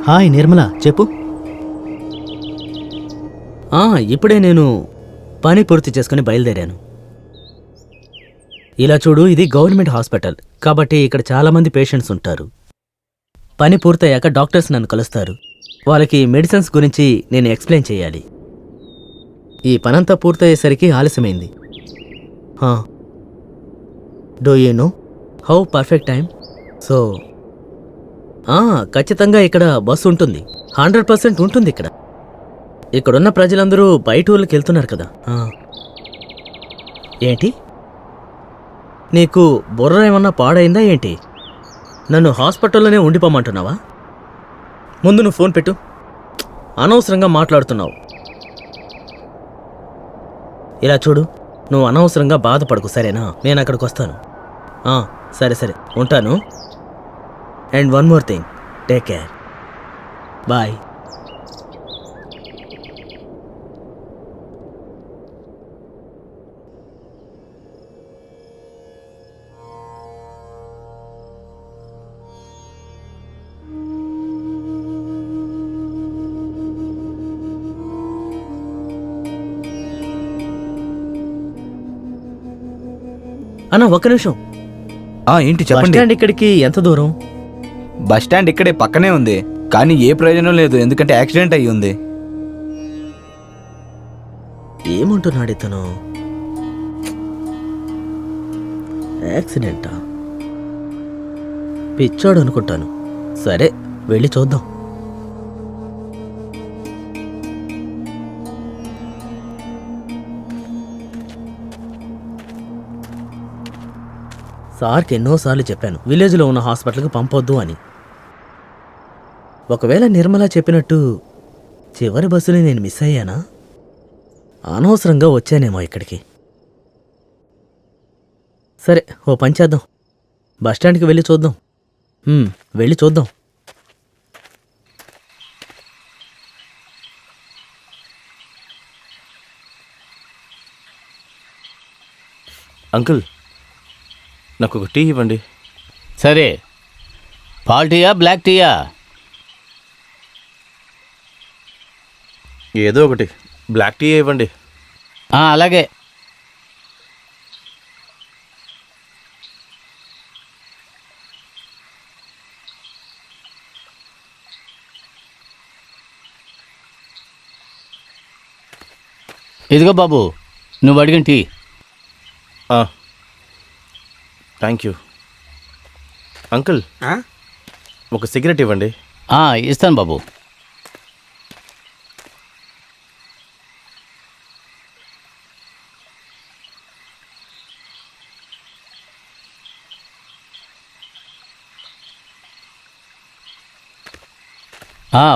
Hi Nirmala, చెప్పు. ఇప్పుడే నేను పని పూర్తి చేసుకుని బయలుదేరాను. ఇలా చూడు, ఇది గవర్నమెంట్ హాస్పిటల్ కాబట్టి ఇక్కడ చాలామంది పేషెంట్స్ ఉంటారు. పని పూర్తయ్యాక డాక్టర్స్ నన్ను కలుస్తారు. వాళ్ళకి మెడిసిన్స్ గురించి నేను ఎక్స్ప్లెయిన్ చేయాలి. ఈ పనంతా పూర్తయ్యేసరికి ఆలస్యమైంది. Do you know how perfect time? So ఖచ్చితంగా ఇక్కడ బస్సు ఉంటుంది, 100% ఉంటుంది. ఇక్కడున్న ప్రజలందరూ బయట ఊళ్ళకి వెళ్తున్నారు కదా. ఏంటి, నీకు బుర్ర ఏమన్నా పాడైందా ఏంటి? నన్ను హాస్పిటల్లోనే ఉండిపోమంటున్నావా? ముందు నువ్వు ఫోన్ పెట్టు. అనవసరంగా మాట్లాడుతున్నావు. ఇలా చూడు, నువ్వు అనవసరంగా బాధపడకు, సరేనా? నేను అక్కడికి వస్తాను. సరే సరే, ఉంటాను. And one more thing, take care. Bye. అన్న, ఒక్క నిమిషం. ఏంటి చెప్పండి. బస్టాండ్ ఇక్కడికి ఎంత దూరం? బస్టాండ్ ఇక్కడే పక్కనే ఉంది, కానీ ఏ ప్రయోజనం లేదు, ఎందుకంటే యాక్సిడెంట్ అయ్యి ఉంది. ఏమంటున్నాడు ఇతను? యాక్సిడెంటా? పిచ్చోడు అనుకుంటాను. సరే, వెళ్ళి చూద్దాం. సార్కి ఎన్నోసార్లు చెప్పాను విలేజ్లో ఉన్న హాస్పిటల్కి పంపొద్దు అని. ఒకవేళ నిర్మల చెప్పినట్టు చివరి బస్సుని నేను మిస్ అయ్యానా? అనవసరంగా వచ్చానేమో ఇక్కడికి. సరే, ఓ పని చేద్దాం, బస్టాండ్కి వెళ్ళి చూద్దాం. వెళ్ళి చూద్దాం. అంకుల్, నాకు ఒక టీ ఇవ్వండి. సరే, పాల్ టీయా బ్లాక్ టీయా? ఏదో ఒకటి, బ్లాక్ టీ ఇవ్వండి. అలాగే. ఇదిగో బాబు, నువ్వు అడిగిన టీ. Thank you. అంకుల్, ఒక సిగరెట్ ఇవ్వండి. ఇస్తాను బాబు.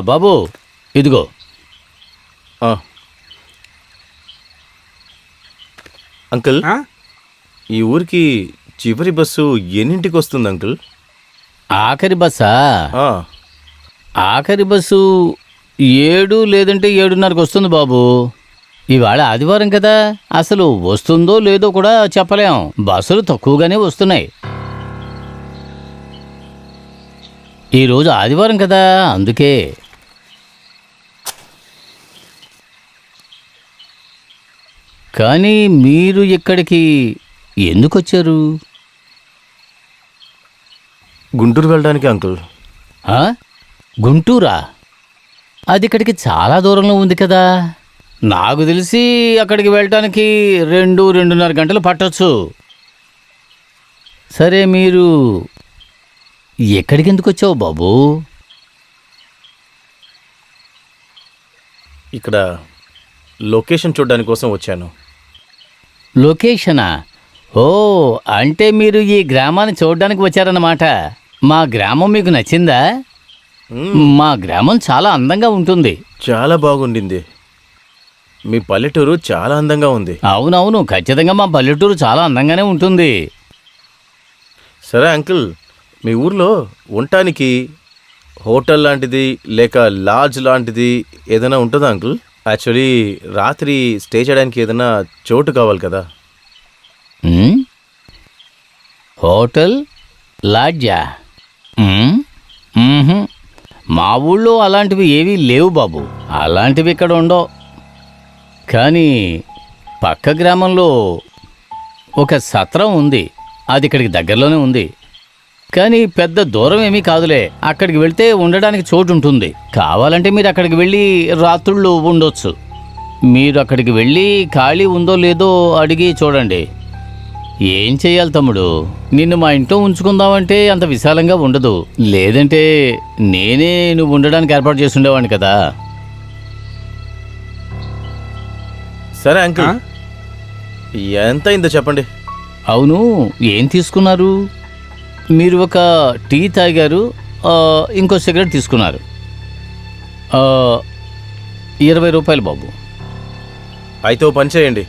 బాబు, ఇదిగో. అంకుల్, ఈ ఊరికి చివరి బస్సు ఎన్నింటికి వస్తుంది అంకుల్? ఆఖరి బస్సా? ఆఖరి బస్సు 7 లేదంటే 7:30కి వస్తుంది బాబు. ఇవాళ ఆదివారం కదా, అసలు వస్తుందో లేదో కూడా చెప్పలేం. బస్సులు తక్కువగానే వస్తున్నాయి. ఈరోజు ఆదివారం కదా, అందుకే. కానీ మీరు ఇక్కడికి ఎందుకు వచ్చారు? గుంటూరు వెళ్ళడానికి అంకుల్. గుంటూరా? అది ఇక్కడికి చాలా దూరంలో ఉంది కదా. నాకు తెలిసి అక్కడికి వెళ్ళటానికి 2-2.5 గంటలు పట్టొచ్చు. సరే, మీరు ఎక్కడికి ఎందుకు వచ్చావు బాబు? ఇక్కడ లొకేషన్ చూడడానికి కోసం వచ్చాను. లొకేషనా? అంటే మీరు ఈ గ్రామాన్ని చూడడానికి వచ్చారన్నమాట. మా గ్రామం మీకు నచ్చిందా? మా గ్రామం చాలా అందంగా ఉంటుంది. చాలా బాగుండింది. మీ పల్లెటూరు చాలా అందంగా ఉంది. అవునవును, ఖచ్చితంగా మా పల్లెటూరు చాలా అందంగానే ఉంటుంది. సరే అంకుల్, మీ ఊర్లో ఉండటానికి హోటల్ లాంటిది లేక లాడ్జ్ లాంటిది ఏదైనా ఉంటుందా అంకుల్? యాక్చువల్లీ రాత్రి స్టే చేయడానికి ఏదైనా చోటు కావాలి కదా. హోటల్, లాడ్జా? మా ఊళ్ళో అలాంటివి ఏవీ లేవు బాబు. అలాంటివి ఇక్కడ ఉండవు. కానీ పక్క గ్రామంలో ఒక సత్రం ఉంది. అది ఇక్కడికి దగ్గరలోనే ఉంది. కానీ పెద్ద దూరం ఏమీ కాదులే. అక్కడికి వెళ్తే ఉండడానికి చోటు ఉంటుంది. కావాలంటే మీరు అక్కడికి వెళ్ళి రాత్రుళ్ళు ఉండొచ్చు. మీరు అక్కడికి వెళ్ళి ఖాళీ ఉందో లేదో అడిగి చూడండి. ఏం చెయ్యాలి తమ్ముడు? నిన్ను మా ఇంట్లో ఉంచుకుందామంటే అంత విశాలంగా ఉండదు. లేదంటే నేనే నువ్వు ఉండడానికి ఏర్పాటు చేసి ఉండేవాడిని కదా. సరే అంకుల్, ఎంత అయిందో చెప్పండి. అవును, ఏం తీసుకున్నారు? మీరు ఒక టీ తాగారు, ఇంకో సిగరెట్ తీసుకున్నారు. 20 రూపాయలు బాబు. అయితే ఓ పని చేయండి,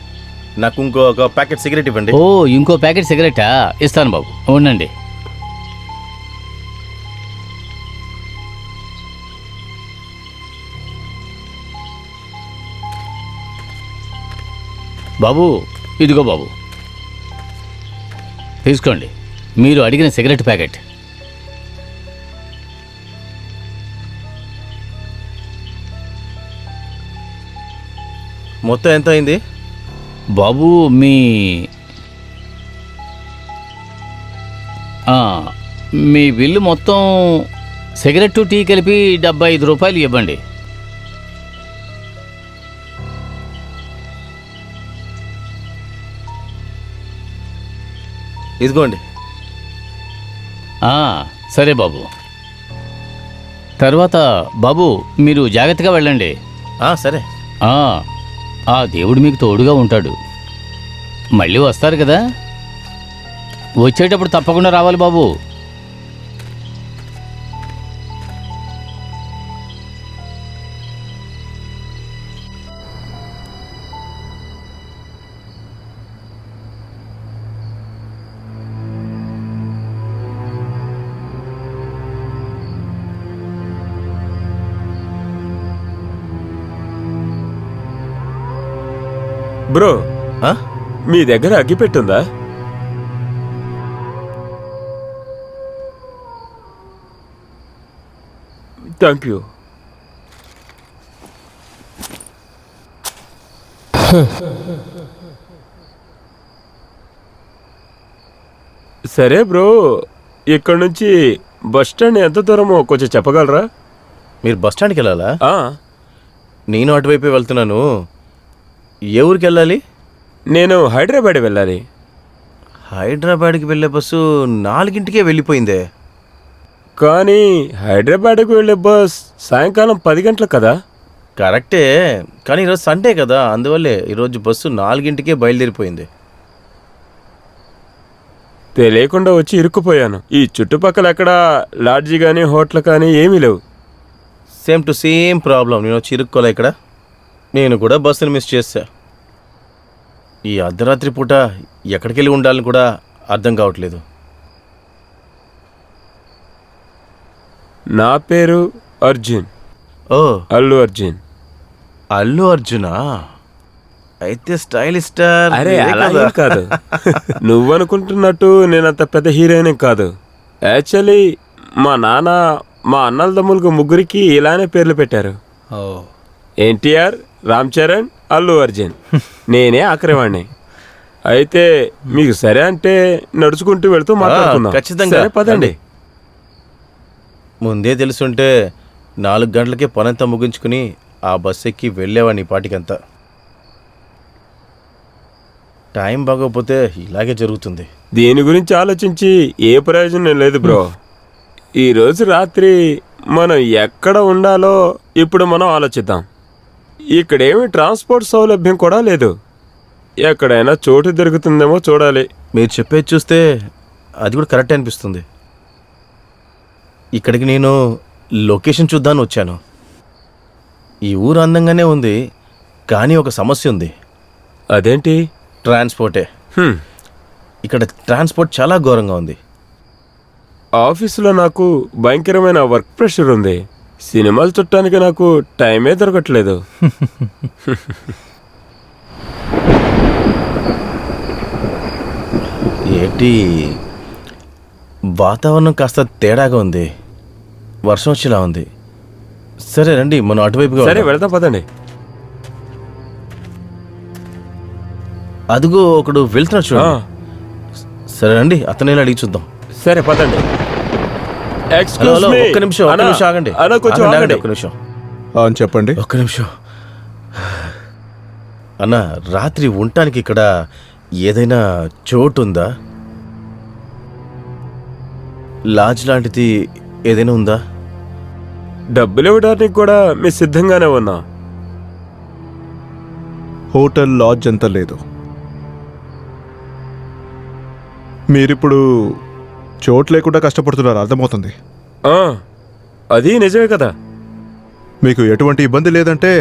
నాకు ఇంకొక ప్యాకెట్ సిగరెట్ ఇవ్వండి. ఓ, ఇంకో ప్యాకెట్ సిగరెటా? ఇస్తాను బాబు, ఉండండి. బాబు, ఇదిగో బాబు, తీసుకోండి. మీరు అడిగిన సిగరెట్ ప్యాకెట్. మొత్తం ఎంత అయింది? బాబు, మీ బిల్లు మొత్తం సిగరెట్టు టీ కలిపి 75 రూపాయలు ఇవ్వండి. ఇదిగోండి. సరే బాబు. తర్వాత బాబు, మీరు జాగ్రత్తగా వెళ్ళండి. సరే. ఆ దేవుడు మీకు తోడుగా ఉంటాడు. మళ్ళీ వస్తారు కదా, వచ్చేటప్పుడు తప్పకుండా రావాలి బాబు. బ్రో, ఆ? మీ దగ్గర అగ్గిపెట్టుందా? Thank you. సరే బ్రో, ఇక్కడ నుంచి బస్ స్టాండ్ ఎంత దూరమో కొంచెం చెప్పగలరా? మీరు బస్ స్టాండ్కి వెళ్ళాలా? ఆ, నేను అటువైపే వెళ్తున్నాను. ఏ ఊరికి వెళ్ళాలి? నేను హైదరాబాద్ వెళ్ళాలి. హైదరాబాద్కి వెళ్ళే బస్సు 4ంటికే వెళ్ళిపోయిందే. కానీ హైదరాబాద్కు వెళ్ళే బస్ సాయంకాలం 10 గంటలకు కదా. కరెక్టే, కానీ ఈరోజు సండే కదా, అందువల్లే ఈరోజు బస్సు 4ంటికే బయలుదేరిపోయింది. తెలియకుండా వచ్చి ఇరుక్కుపోయాను. ఈ చుట్టుపక్కల ఎక్కడ లాడ్జి కానీ హోటల్ కానీ ఏమీ లేవు. Same to same problem. నేను వచ్చి ఇరుక్కోలే ఇక్కడ. నేను కూడా బస్సును మిస్ చేశా. ఈ అర్ధరాత్రి పూట ఎక్కడికి వెళ్ళి ఉండాలని కూడా అర్థం కావట్లేదు. నా పేరు అర్జున్. ఓ, అల్లు అర్జున్. అల్లు అర్జునా? అయితే స్టైలిష్ స్టార్. అరే మీరే అలా కదా? ఏం కాదు. నువ్వనుకుంటున్నట్టు నేనంత పెద్ద హీరోయిన్ కాదు. యాక్చువల్లీ మా నాన్న మా అన్నల తమ్ములకు ముగ్గురికి ఇలానే పేర్లు పెట్టారు. ఎన్టీఆర్, రామ్ చరణ్, అల్లు అర్జున్. నేనే ఆఖరివాణ్ణి. అయితే మీకు సరే అంటే నడుచుకుంటూ వెళ్తూ మాట్లాడుకుందాం. ఖచ్చితంగా. సరే, పదండి. ముందే తెలుసుంటే 4 గంటలకే పనంతా ముగించుకుని ఆ బస్ ఎక్కి వెళ్ళేవాడిని పాటికంతా. టైం బాగోకపోతే ఇలాగే జరుగుతుంది. దీని గురించి ఆలోచించి ఏ ప్రయోజనం లేదు బ్రో. ఈరోజు రాత్రి మనం ఎక్కడ ఉండాలో ఇప్పుడు మనం ఆలోచిద్దాం. ఇక్కడేమి ట్రాన్స్పోర్ట్ సౌలభ్యం కూడా లేదు. ఎక్కడైనా చోటు దొరుకుతుందేమో చూడాలి. మీరు చెప్పేది చూస్తే అది కూడా కరెక్ట్ అనిపిస్తుంది. ఇక్కడికి నేను లొకేషన్ చూద్దామని వచ్చాను. ఈ ఊరు అందంగానే ఉంది, కానీ ఒక సమస్య ఉంది. అదేంటి? ట్రాన్స్పోర్టే. ఇక్కడ ట్రాన్స్పోర్ట్ చాలా ఘోరంగా ఉంది. ఆఫీసులో నాకు భయంకరమైన వర్క్ ప్రెషర్ ఉంది. సినిమాలు చుట్టానికి నాకు టైమే దొరకట్లేదు. ఏంటి వాతావరణం కాస్త తేడాగా ఉంది. వర్షం వచ్చేలా ఉంది. సరే రండి మనం అటువైపుగా సరే వెళ్దాం. వెళ్దాం పదండి. అదిగో ఒకడు వెళ్తున్నాడు ఆ, చూడండి. సరే రండి అతనే అడిగి చూద్దాం. సరే పదండి. హలో ఎక్స్క్యూజ్ హలో మీ. ఒక్క నిమిషం అన్నా, ఆగండి. అన్నా, కొంచెం ఆగండి, ఆగండి. ఒక్క నిమిషం చెప్పండి. ఒక్క నిమిషం. అన్న రాత్రి ఉండటానికి ఇక్కడ ఏదైనా చోటు ఉందా? లాడ్జ్ లాంటిది ఏదైనా ఉందా? డబ్బులు ఇవ్వడానికి కూడా మీ సిద్ధంగానే ఉన్నా. హోటల్ లాడ్జ్ అంతా లేదు. మీరిప్పుడు చోటు లేకుండా కష్టపడుతున్నారు, అర్థమవుతుంది. ఆ, అది నిజమే కదా. మీకు ఎటువంటి ఇబ్బంది లేదంటే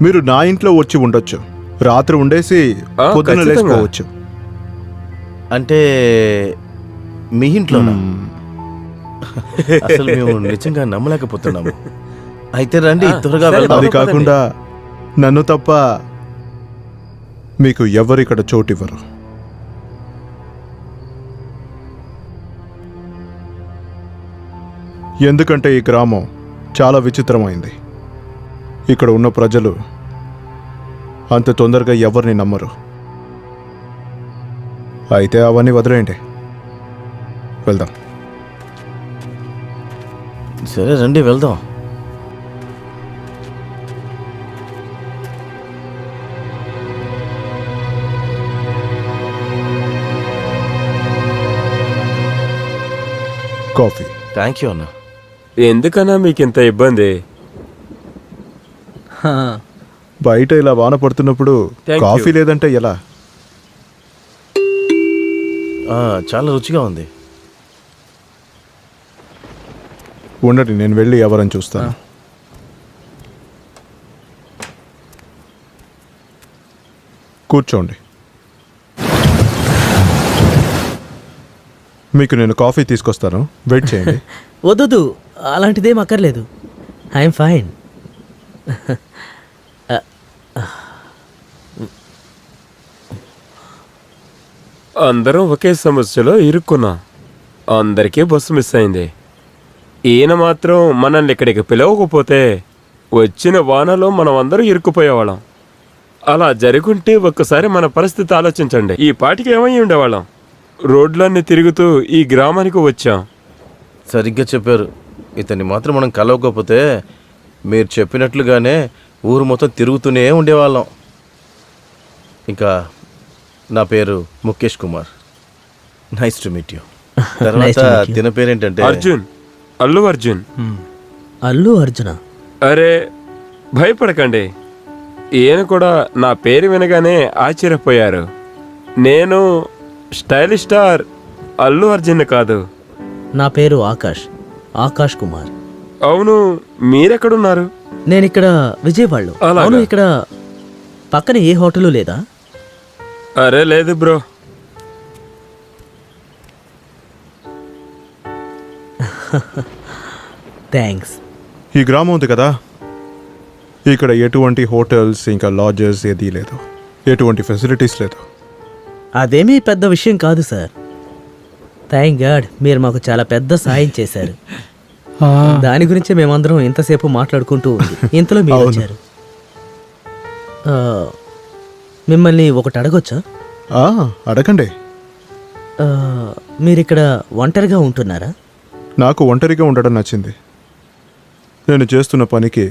మీరు నా ఇంట్లో వచ్చి ఉండొచ్చు. రాత్రి ఉండేసి పొద్దున్న ఖచ్చితంగా. లేచిపోవచ్చు. అంటే మీ ఇంట్లోనా? అసలు మేము నిజంగా నమ్మలేకపోతున్నాము. అయితే రండి త్వరగా సరే, వెళ్దాం. అది కాకుండా నన్ను తప్ప మీకు ఎవరు ఇక్కడ చోటు ఇవ్వరు. ఎందుకంటే ఈ గ్రామం చాలా విచిత్రమైంది. ఇక్కడ ఉన్న ప్రజలు అంత తొందరగా ఎవరిని నమ్మరు. అయితే అవన్నీ వదిలేయండి, వెళ్దాం. సరే రండి వెళ్దాం. కాఫీ. థ్యాంక్ యూ అన్న. ఎందుకన్నా మీకు ఇంత ఇబ్బంది? బయట ఇలా వాన పడుతున్నప్పుడు Thank కాఫీ you. లేదంటే ఎలా? చాలా రుచిగా ఉంది. ఉండండి, నేను వెళ్ళి ఎవరని చూస్తాను. కూర్చోండి. మీకు నేను కాఫీ తీసుకొస్తాను, వెయిట్ చేయండి. వద్దు, అలాంటిదేం అక్కర్లేదు. I'm fine. అందరం ఒకే సమస్యలో ఇరుక్కున్నాం. అందరికీ బస్సు మిస్ అయింది. ఈయన మాత్రం మనల్ని ఇక్కడికి పిలవకపోతే వచ్చిన వానలో మనం అందరం ఇరుక్కుపోయేవాళ్ళం. అలా జరుగుంటే ఒక్కసారి మన పరిస్థితి ఆలోచించండి. ఈ పాటికి ఏమై ఉండేవాళ్ళం. రోడ్లన్నీ తిరుగుతూ ఈ గ్రామానికి వచ్చాం. సరిగ్గా చెప్పారు. ఇతన్ని మాత్రం మనం కలవకపోతే మీరు చెప్పినట్లుగానే ఊరు మొత్తం తిరుగుతూనే ఉండేవాళ్ళం. ఇంకా నా పేరు Mukesh Kumar. Nice to meet you. తర్వాత తిన పేరేంటంటే అర్జున్, అల్లు అర్జున్. అల్లు అర్జున. అరే భయపడకండి, ఈయన కూడా నా పేరు వినగానే ఆశ్చర్యపోయారు. నేను స్టైలిష్ స్టార్ అల్లు అర్జున్ కాదు. నా పేరు ఆకాష్ కుమార్. అవును, మీరెక్కడున్నారు? నేను ఇక్కడ విజయవాడలో. అలాగా? అవును, ఇక్కడ పక్కన ఏ హోటలు లేదా? అరే లేదు బ్రో. థ్యాంక్స్. ఈ గ్రామం ఉంది కదా, ఇక్కడ ఎటువంటి హోటల్స్ ఇంకా లాడ్జెస్ ఏదీ లేదు, ఎటువంటి ఫెసిలిటీస్ లేదు. అదేమీ పెద్ద విషయం కాదు సార్. థ్యాంక్ గాడ్ మీరు మాకు చాలా పెద్ద సాయం చేశారు. దాని గురించి మేమందరం ఇంతసేపు మాట్లాడుకుంటూ ఉంది. ఇంతలో మీరు అవును. వచ్చారు. ఆ, మిమ్మల్ని ఒకటి అడగొచ్చా? అడగండి. ఆ, మీరిక్కడ ఒంటరిగా ఉంటున్నారా? నాకు ఒంటరిగా ఉండడం నచ్చింది. నేను చేస్తున్న పనికి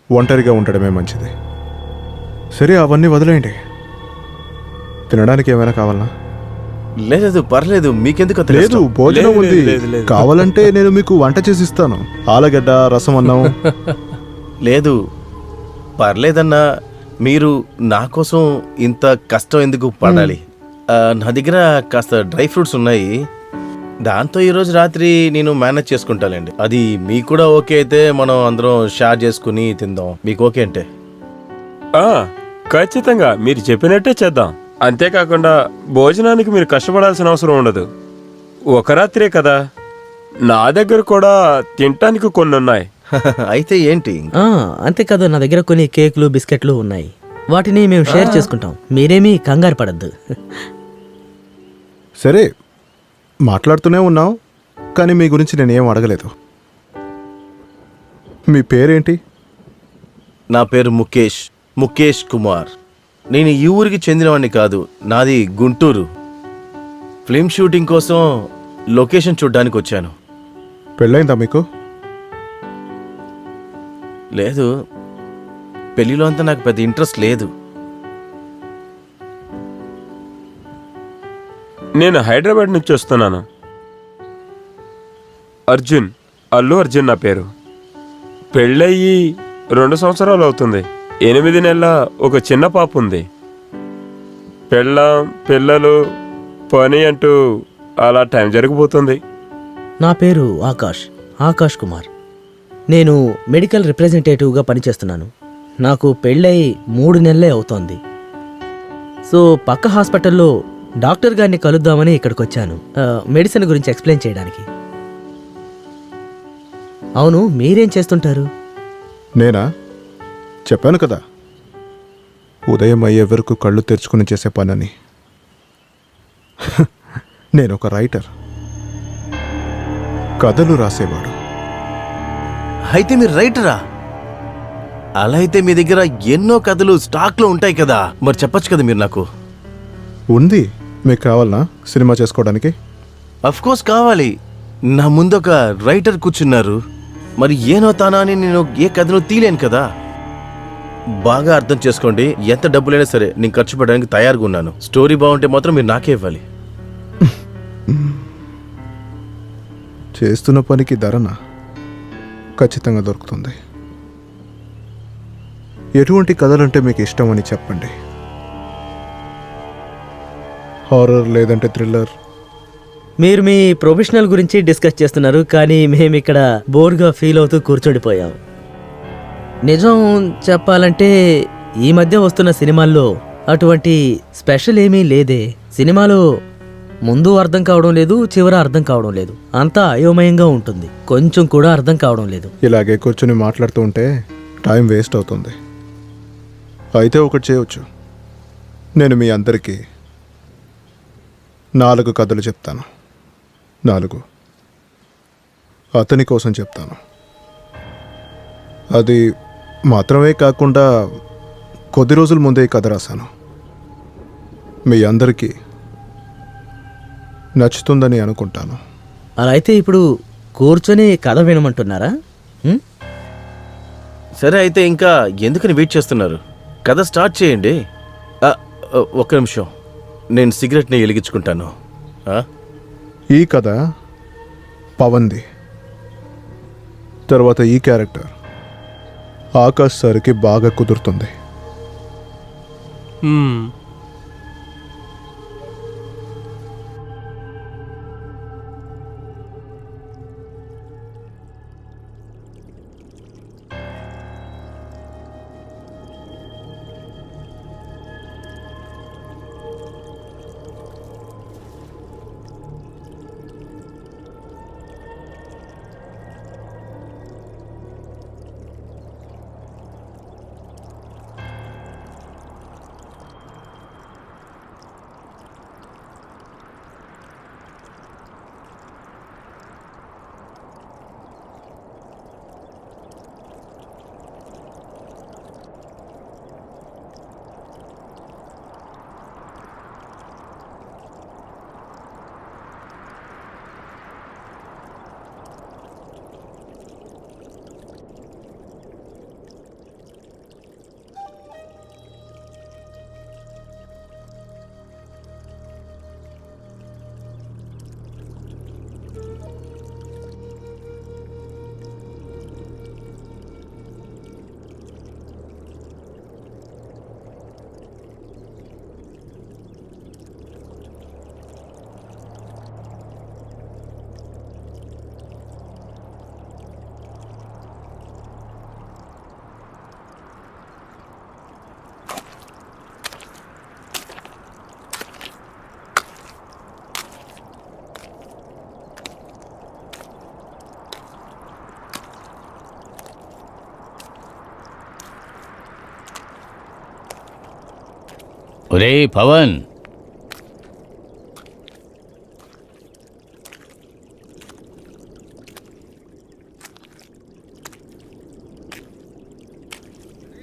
ఒంటరిగా ఉండడమే మంచిది. సరే, అవన్నీ వదిలేయండి. తినడానికి ఏమైనా కావాలనా? లేదు పర్లేదు, మీకెందుకు అంత లేదు, కష్టం? భోజనం లేదు, ఉంది. లేదు, లేదు. కావాలంటే నేను మీకు వంట చేసి ఇస్తాను. ఆలుగడ్డ, రసం అన్నం. లేదు పర్లేదన్నా, మీరు నా కోసం ఇంత కష్టం ఎందుకు పడాలి? నా దగ్గర కాస్త డ్రై ఫ్రూట్స్ ఉన్నాయి. దాంతో ఈరోజు రాత్రి నేను మేనేజ్ చేసుకుంటానండి. అది మీకు కూడా ఓకే అయితే మనం అందరం షేర్ చేసుకుని తిందాం. మీకు ఓకే అంటే ఖచ్చితంగా మీరు చెప్పినట్టే చేద్దాం. అంతేకాకుండా భోజనానికి మీరు కష్టపడాల్సిన అవసరం ఉండదు. ఒక రాత్రే కదా, నా దగ్గర కూడా తినటానికి కొన్ని ఉన్నాయి. అయితే ఏంటి? అంతేకాదు, నా దగ్గర కొన్ని కేకులు బిస్కెట్లు ఉన్నాయి. వాటిని మేము షేర్ చేసుకుంటాం. మీరేమీ కంగారు పడద్దు. సరే, మాట్లాడుతూనే ఉన్నాం, కానీ మీ గురించి నేనేం అడగలేదు. మీ పేరేంటి? నా పేరు ముఖేష్ కుమార్. నేను ఈ ఊరికి చెందినవాడిని కాదు, నాది గుంటూరు. ఫిల్మ్ షూటింగ్ కోసం లొకేషన్ చూడ్డానికి వచ్చాను. పెళ్ళైందా మీకు? లేదు, పెళ్లిలో అంతా నాకు పెద్ద ఇంట్రెస్ట్ లేదు. నేను హైదరాబాద్ నుంచి వస్తున్నాను. అల్లు అర్జున్ నా పేరు. పెళ్ళయ్యి 2 సంవత్సరాలు అవుతుంది. 8 నెలల ఒక చిన్న పాప ఉంది. పిల్లలు పని అంటూ అలా టైం జరిగిపోతుంది. నా పేరు ఆకాష్ కుమార్. నేను మెడికల్ రిప్రజెంటేటివ్గా పనిచేస్తున్నాను. నాకు పెళ్ళై 3 నెలలే అవుతోంది. సో పక్క హాస్పిటల్లో డాక్టర్ గారిని కలుద్దామని ఇక్కడికి వచ్చాను, మెడిసిన్ గురించి ఎక్స్ప్లెయిన్ చేయడానికి. అవును, మీరేం చేస్తుంటారు? నేనా? చెప్పాను కదా, ఉదయం అయ్యే వరకు కళ్ళు తెరుచుకుని చేసే పనని. నేను ఒక రైటర్, కథలు రాసేవాడు. అయితే మీరు రైటరా? అలా అయితే మీ దగ్గర ఎన్నో కథలు స్టాక్లో ఉంటాయి కదా, మరి చెప్పొచ్చు కదా మీరు నాకు. ఉంది. మీకు కావాలనా సినిమా చేసుకోవడానికి? అఫ్ కోర్స్ కావాలి. నా ముందు ఒక రైటర్ కూర్చున్నారు, మరి ఏనవుతానా అని నేను ఏ కథను తీలేను కదా. బాగా అర్థం చేసుకోండి, ఎంత డబ్బులైనా సరే నేను ఖర్చు పెట్టడానికి తయారుగా ఉన్నాను. స్టోరీ బాగుంటే మాత్రం మీరు నాకే ఇవ్వాలి. చేస్తున్న పనికి ధరనా? ఖచ్చితంగా దొరుకుతుంది. ఎటువంటి కథలంటే మీకు ఇష్టం అని చెప్పండి. హారర్ లేదంటే థ్రిల్లర్? మీరు మీ ప్రొఫెషనల్ గురించి డిస్కస్ చేస్తున్నారు, కానీ మేము ఇక్కడ బోర్గా ఫీల్ అవుతూ కూర్చోడిపోయాం. నిజం చెప్పాలంటే ఈ మధ్య వస్తున్న సినిమాల్లో అటువంటి స్పెషల్ ఏమీ లేదే. సినిమాలో ముందు అర్థం కావడం లేదు, చివర అర్థం కావడం లేదు, అంతా అయోమయంగా ఉంటుంది, కొంచెం కూడా అర్థం కావడం లేదు. ఇలాగే కూర్చొని మాట్లాడుతూ ఉంటే టైం వేస్ట్ అవుతుంది. అయితే ఒకటి చేయవచ్చు, నేను మీ అందరికీ 4 కథలు చెప్తాను. 4 అతని కోసం చెప్తాను. అది మాత్రమే కాకుండా కొద్ది రోజుల ముందే ఈ కథ రాశాను. మీ అందరికీ నచ్చుతుందని అనుకుంటాను. అలా అయితే ఇప్పుడు కూర్చొని కథ వినమంటున్నారా? సరే, అయితే ఇంకా ఎందుకని వెయిట్ చేస్తున్నారు? కథ స్టార్ట్ చేయండి. ఒక్క నిమిషం, నేను సిగరెట్ని వెలిగించుకుంటాను. ఈ కథ పవన్ది. తర్వాత ఈ క్యారెక్టర్ ఆకాష్ సార్కి బాగా కుదురుతుంది. ఒరే పవన్,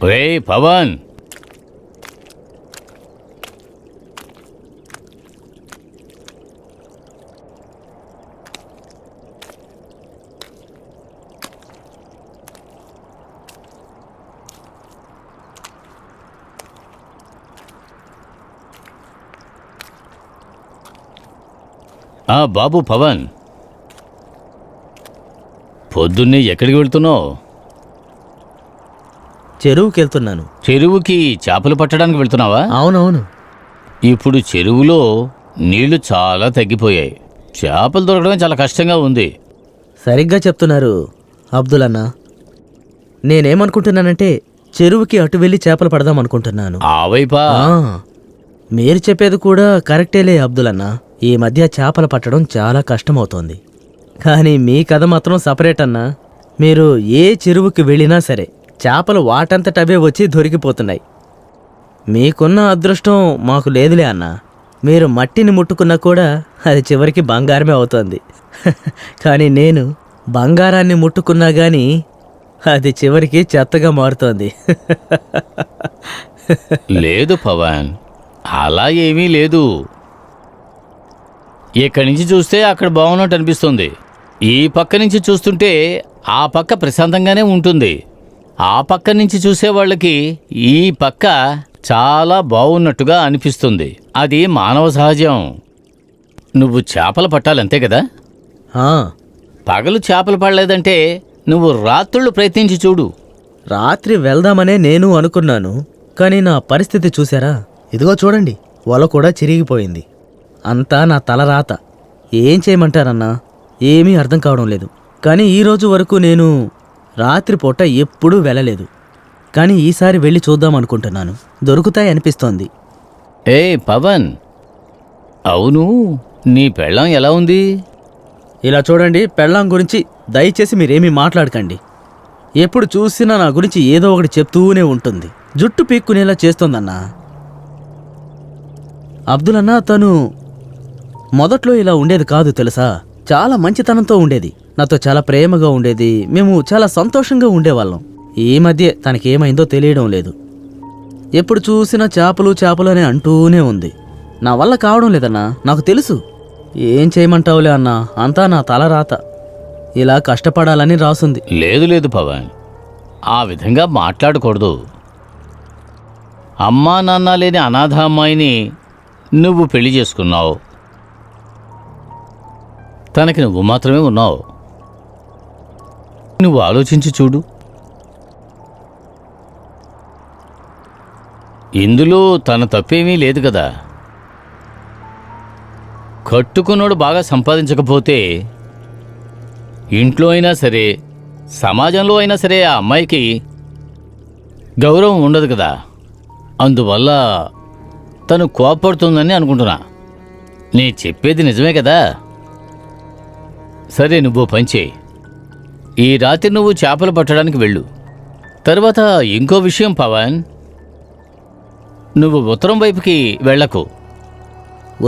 రే పవన్, బాబు పవన్, పొద్దున్నే ఎక్కడికి వెళ్తున్నావు? చెరువుకి వెళ్తున్నాను. చెరువుకి చేపలు పట్టడానికి వెళ్తున్నావా? అవునవును. ఇప్పుడు చెరువులో నీళ్లు చాలా తగ్గిపోయాయి. చేపలు దొరకడమే చాలా కష్టంగా ఉంది. సరిగ్గా చెప్తున్నారు అబ్దుల్ అన్న. నేనేమనుకుంటున్నానంటే చెరువుకి అటు వెళ్ళి చేపలు పడదాం అనుకుంటున్నాను. ఆ వైపా? ఆ, మీరు చెప్పేది కూడా కరెక్టేలే అబ్దుల్ అన్న. ఈ మధ్య చేపలు పట్టడం చాలా కష్టమవుతోంది. కానీ మీ కథ మాత్రం సపరేట్ అన్నా. మీరు ఏ చెరువుకి వెళ్ళినా సరే చేపలు వాటంతటవే వచ్చి దొరికిపోతున్నాయి. మీకున్న అదృష్టం మాకు లేదులే అన్నా. మీరు మట్టిని ముట్టుకున్నా కూడా అది చివరికి బంగారమే అవుతోంది. కానీ నేను బంగారాన్ని ముట్టుకున్నా కానీ అది చివరికి చెత్తగా మారుతోంది. లేదు పవన్, అలా ఏమీ లేదు. ఇక్కడి నుంచి చూస్తే అక్కడ బాగున్నట్టు అనిపిస్తుంది. ఈ పక్క నుంచి చూస్తుంటే ఆ పక్క ప్రశాంతంగానే ఉంటుంది. ఆ పక్క నుంచి చూసే వాళ్ళకి ఈ పక్క చాలా బాగున్నట్టుగా అనిపిస్తుంది. అది మానవ సహజం. నువ్వు చేపలు పట్టాలంతే కదా? ఆ, పగలు చేపలు పడలేదంటే నువ్వు రాత్రుళ్ళు ప్రయత్నించి చూడు. రాత్రి వెళ్దామనే నేను అనుకున్నాను. కానీ నా పరిస్థితి చూసారా? ఇదిగో చూడండి, వల కూడా చిరిగిపోయింది. అంతా నా తలరాత. ఏం చేయమంటారన్నా, ఏమీ అర్థం కావడం లేదు. కానీ ఈ రోజు వరకు నేను రాత్రిపూట ఎప్పుడూ వెళ్ళలేదు. కానీ ఈసారి వెళ్ళి చూద్దాం అనుకుంటున్నాను. దొరుకుతాయి అనిపిస్తోంది. ఏ పవన్, అవును, నీ పెళ్ళాం ఎలా ఉంది? ఇలా చూడండి, పెళ్ళాం గురించి దయచేసి మీరేమీ మాట్లాడకండి. ఎప్పుడు చూసినా నా గురించి ఏదో ఒకటి చెప్తూనే ఉంటుంది. జుట్టు పీక్కునేలా చేస్తోందన్నా. అబ్దుల్ అన్నా, తను మొదట్లో ఇలా ఉండేది కాదు తెలుసా. చాలా మంచితనంతో ఉండేది. నాతో చాలా ప్రేమగా ఉండేది. మేము చాలా సంతోషంగా ఉండేవాళ్ళం. ఈ మధ్య తనకేమైందో తెలియడం లేదు. ఎప్పుడు చూసినా చేపలు చేపలు అని అంటూనే ఉంది. నా వల్ల కావడం లేదన్నా, నాకు తెలుసు. ఏం చేయమంటావులే అన్నా, అంతా నా తలరాత. ఇలా కష్టపడాలని రాసుంది. లేదు లేదు పవన్, ఆ విధంగా మాట్లాడకూడదు. అమ్మా నాన్న లేని అనాథ అమ్మాయిని నువ్వు పెళ్లి చేసుకున్నావు. తనకి నువ్వు మాత్రమే ఉన్నావు. నువ్వు ఆలోచించి చూడు. ఇందులో తన తప్పేమీ లేదు కదా. కట్టుకున్నోడు బాగా సంపాదించకపోతే ఇంట్లో అయినా సరే, సమాజంలో అయినా సరే ఆ అమ్మాయికి గౌరవం ఉండదు కదా. అందువల్ల తను కోపడుతుందని అనుకుంటున్నా. నీ చెప్పేది నిజమే కదా. సరే, నువ్వు పని చేయి. ఈ రాత్రి నువ్వు చేపలు పట్టడానికి వెళ్ళు. తర్వాత ఇంకో విషయం పవన్, నువ్వు ఉత్తరం వైపుకి వెళ్ళకు.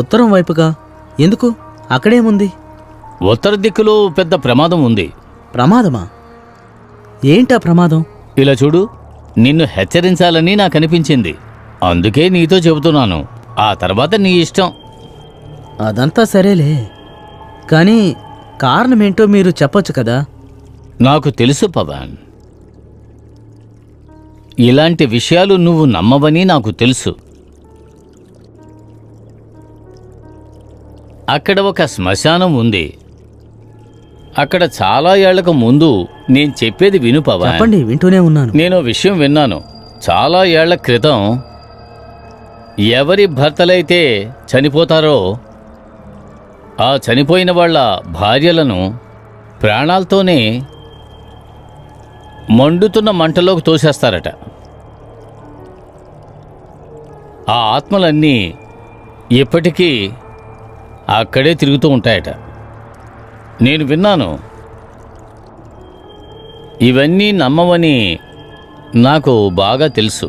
ఉత్తరం వైపుగా ఎందుకు? అక్కడేముంది? ఉత్తర దిక్కులో పెద్ద ప్రమాదం ఉంది. ప్రమాదమా? ఏంటా ప్రమాదం? ఇలా చూడు, నిన్ను హెచ్చరించాలని నాకు అనిపించింది. అందుకే నీతో చెబుతున్నాను. ఆ తర్వాత నీ ఇష్టం. అదంతా సరేలే, కానీ కారణమేంటో మీరు చెప్పొచ్చు కదా. నాకు తెలుసు పవన్, ఇలాంటి విషయాలు నువ్వు నమ్మవని నాకు తెలుసు. అక్కడ ఒక శ్మశానం ఉంది. అక్కడ చాలా ఏళ్లకు ముందు, నేను చెప్పేది విను పవన్. చెప్పండి, వింటూనే ఉన్నాను. నేను విషయం విన్నాను. చాలా ఏళ్ల క్రితం ఎవరి భర్తలైతే చనిపోతారో ఆ చనిపోయిన వాళ్ళ భార్యలను ప్రాణాలతోనే మండుతున్న మంటలోకి తోసేస్తారట. ఆ ఆత్మలన్నీ ఇప్పటికీ అక్కడే తిరుగుతూ ఉంటాయట. నేను విన్నాను. ఇవన్నీ నమ్మవని నాకు బాగా తెలుసు.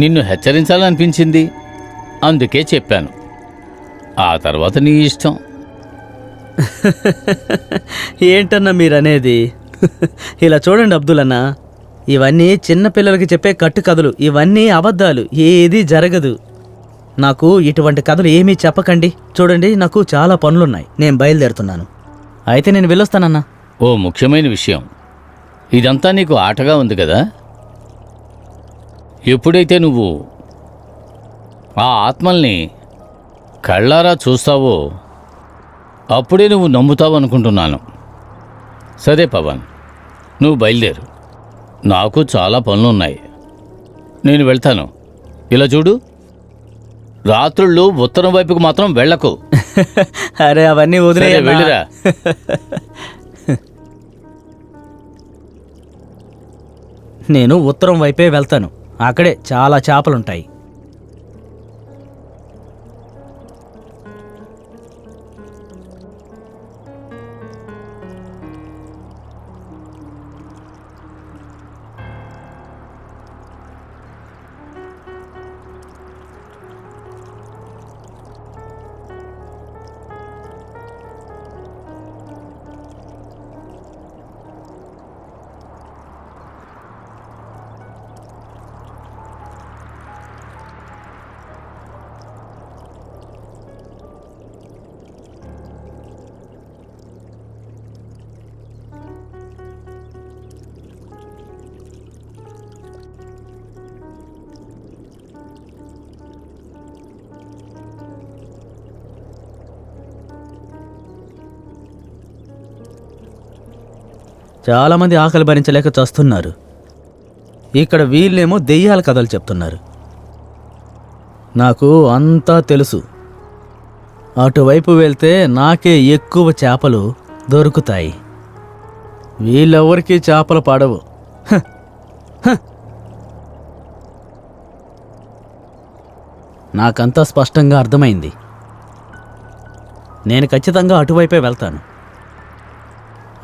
నిన్ను హెచ్చరించాలనిపించింది, అందుకే చెప్పాను. ఆ తర్వాత నీ ఇష్టం. ఏంటన్నా మీరనేది? ఇలా చూడండి అబ్దుల్ అన్న, ఇవన్నీ చిన్న పిల్లలకి చెప్పే కట్టు కథలు, ఇవన్నీ అబద్ధాలు, ఏది జరగదు. నాకు ఇటువంటి కథలు ఏమీ చెప్పకండి. చూడండి, నాకు చాలా పనులున్నాయి, నేను బయలుదేరుతున్నాను. అయితే నేను వెళ్ళొస్తానన్నా. ఓ ముఖ్యమైన విషయం, ఇదంతా నీకు ఆటగా ఉంది కదా. ఎప్పుడైతే నువ్వు ఆ ఆత్మల్ని కళ్ళారా చూస్తావో అప్పుడే నువ్వు నమ్ముతావు అనుకుంటున్నాను. సరే పవన్, నువ్వు బయలుదేరు. నాకు చాలా పనులున్నాయి, నేను వెళ్తాను. ఇలా చూడు, రాత్రుళ్ళు ఉత్తరం వైపుకు మాత్రం వెళ్ళకు. అరే అవన్నీ వదిలే, సరే, వెళ్ళిరా. నేను ఉత్తరం వైపే వెళ్తాను, అక్కడే చాలా చేపలుంటాయి. చాలామంది ఆకలి భరించలేక చస్తున్నారు. ఇక్కడ వీళ్ళేమో దెయ్యాల కథలు చెప్తున్నారు. నాకు అంతా తెలుసు. అటువైపు వెళ్తే నాకే ఎక్కువ చేపలు దొరుకుతాయి. వీళ్ళెవరికీ చేపలు పడవు. హ! హ! నాకంతా స్పష్టంగా అర్థమైంది. నేను ఖచ్చితంగా అటువైపే వెళ్తాను.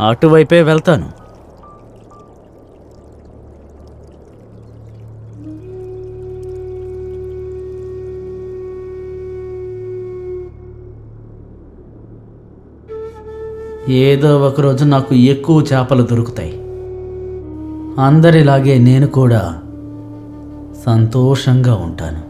అటువైపే వెళ్తాను. ఏదో ఒకరోజు నాకు ఎక్కువ చేపలు దొరుకుతాయి. అందరిలాగే నేను కూడా సంతోషంగా ఉంటాను.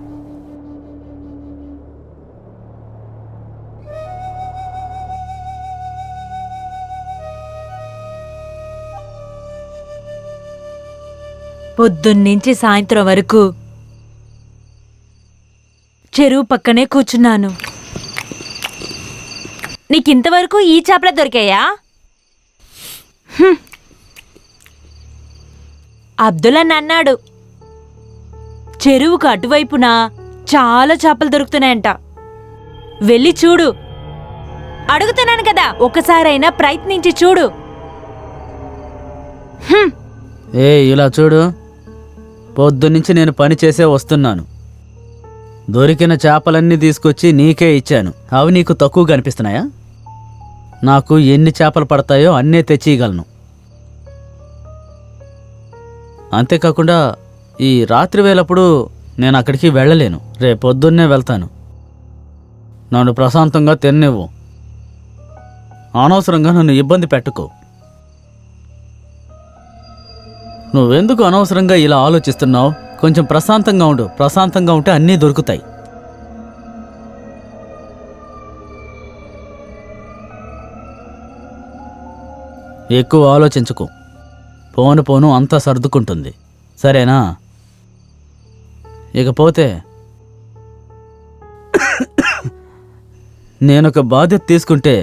పొద్దున్నుంచి సాయంత్రం వరకు చెరువు పక్కనే కూర్చున్నాను. నీకింతవరకు ఈ చేపలు దొరికాయా? అబ్దుల్ అన్న అన్నాడు, చెరువుకు అటువైపున చాలా చేపలు దొరుకుతున్నాయంట. వెళ్ళి చూడు. అడుగుతున్నాను కదా, ఒకసారైనా ప్రయత్నించి చూడు. ఇలా చూడు, పొద్దున్నుంచి నేను పని చేసే వస్తున్నాను. దొరికిన చేపలన్నీ తీసుకొచ్చి నీకే ఇచ్చాను. అవి నీకు తక్కువ కనిపిస్తున్నాయా? నాకు ఎన్ని చేపలు పడతాయో అన్నే తెచ్చియగలను. అంతేకాకుండా ఈ రాత్రి వేళప్పుడు నేను అక్కడికి వెళ్ళలేను. రేపొద్దున్నే వెళ్తాను. నన్ను ప్రశాంతంగా తిన్నివ్వు. అనవసరంగా నన్ను ఇబ్బంది పెట్టుకో. నువ్వెందుకు అనవసరంగా ఇలా ఆలోచిస్తున్నావు? కొంచెం ప్రశాంతంగా ఉండు. ప్రశాంతంగా ఉంటే అన్నీ దొరుకుతాయి. ఎక్కువ ఆలోచించుకో. పోను పోను అంతా సర్దుకుంటుంది. సరేనా? ఇకపోతే నేనొక బాధ్యత తీసుకుంటే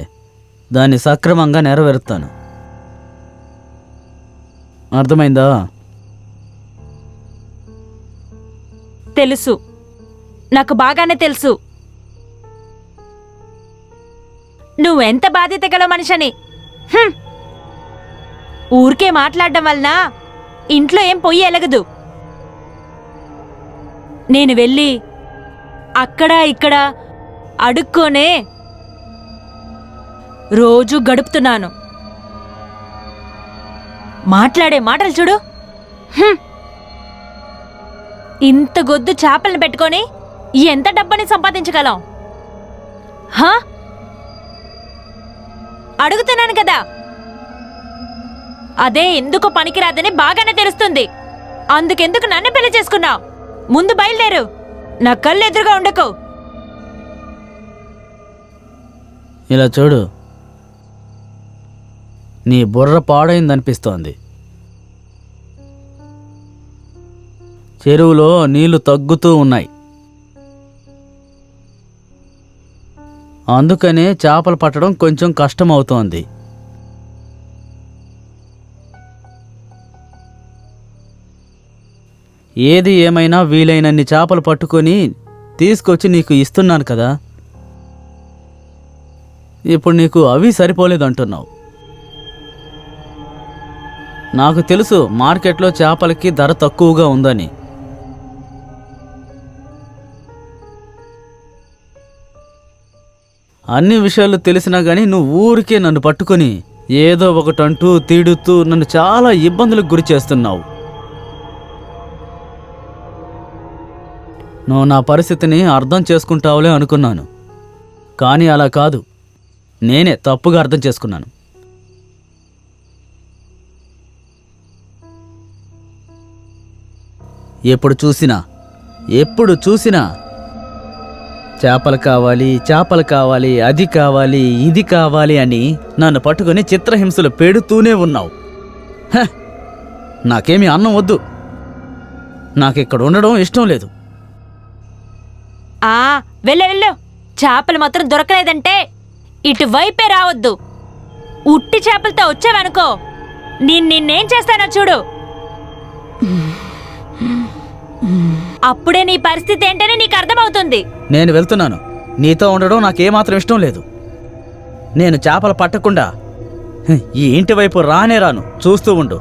దాన్ని సక్రమంగా నెరవేరుస్తాను. అర్థమైందా? తెలుసు, నాకు బాగానే తెలుసు నువ్వెంత బాధ్యత గల మనిషని. ఊరికే మాట్లాడడం వలన ఇంట్లో ఏం పొయ్యి ఎలగదు. నేను వెళ్ళి అక్కడ ఇక్కడ అడుక్కోనే రోజు గడుపుతున్నాను. మాట్లాడే మాటలు చూడు. ఇంత గొద్దు చేపలను పెట్టుకొని ఎంత డబ్బని సంపాదించగలం? అడుగుతున్నాను కదా, అదే ఎందుకు పనికిరాదని బాగానే తెలుస్తుంది. అందుకెందుకు నన్ను పెళ్లి చేసుకున్నావు? ముందు బయలుదేరు, నా కళ్ళు ఎదురుగా ఉండకు. ఇలా చూడు, నీ బుర్ర పాడైందనిపిస్తోంది. చెరువులో నీళ్లు తగ్గుతూ ఉన్నాయి, అందుకనే చేపలు పట్టడం కొంచెం కష్టమవుతోంది. ఏది ఏమైనా వీలైనన్ని చేపలు పట్టుకొని తీసుకొచ్చి నీకు ఇస్తున్నాను కదా. ఇప్పుడు నీకు అవి సరిపోలేదంటున్నావు. నాకు తెలుసు మార్కెట్లో చేపలకి ధర తక్కువగా ఉందని. అన్ని విషయాలు తెలిసినా గానీ నువ్వు ఊరికే నన్ను పట్టుకొని ఏదో ఒకటంటూ తిడుతూ నన్ను చాలా ఇబ్బందులకు గురి చేస్తున్నావు. నువ్వు నా పరిస్థితిని అర్థం చేసుకుంటావులే అనుకున్నాను, కానీ అలా కాదు. నేనే తప్పుగా అర్థం చేసుకున్నాను. ఎప్పుడు చూసినా చేపలు కావాలి, అది కావాలి, ఇది కావాలి అని నన్ను పట్టుకొని చిత్రహింసలు పెడుతూనే ఉన్నావు. నాకేమీ అన్నం వద్దు, నాకిక్కడ ఉండడం ఇష్టం లేదు. వెళ్ళు. చేపలు మాత్రం దొరకలేదంటే ఇటువైపే రావద్దు. ఉట్టి చేపలతో వచ్చావనుకో, నిన్నేం చేస్తానో చూడు. అప్పుడే నీ పరిస్థితి ఏంటని నీకు అర్థమవుతుంది. నేను వెళ్తున్నాను. నీతో ఉండడం నాకేమాత్రం ఇష్టం లేదు. నేను చేపలు పట్టకుండా ఈ ఇంటి వైపు రానే రాను. చూస్తూ ఉండు.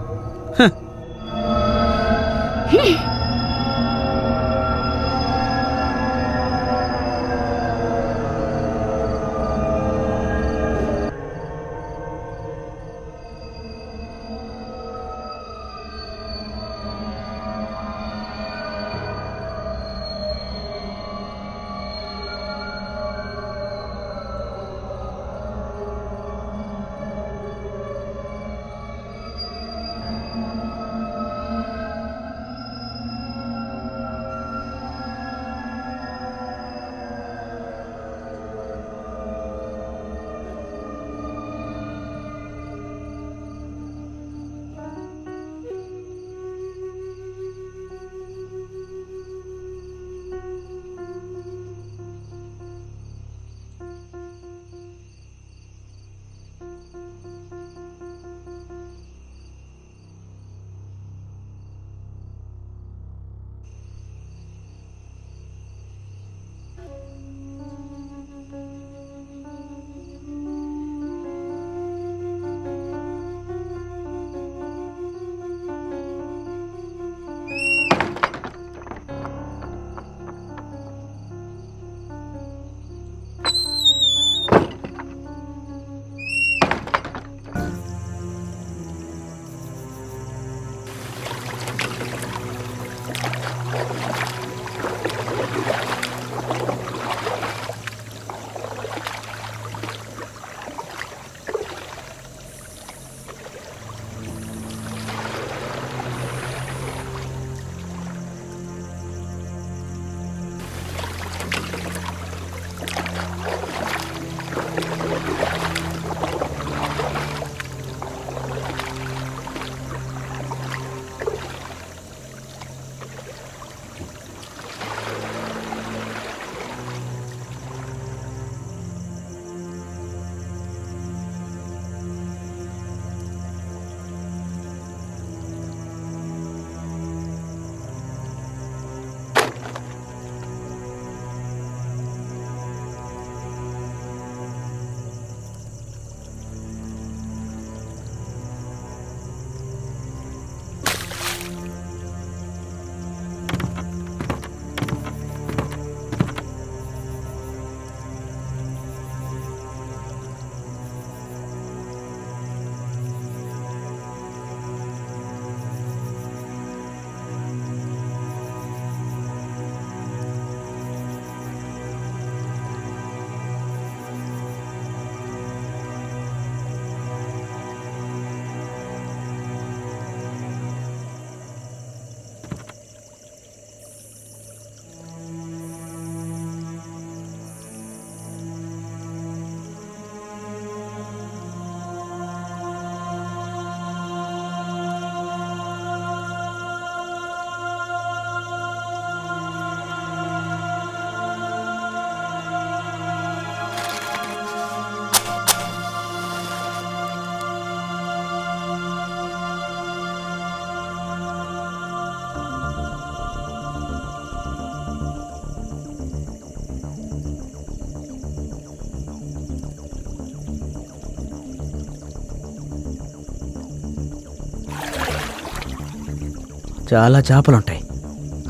చాలా చేపలుంటాయి.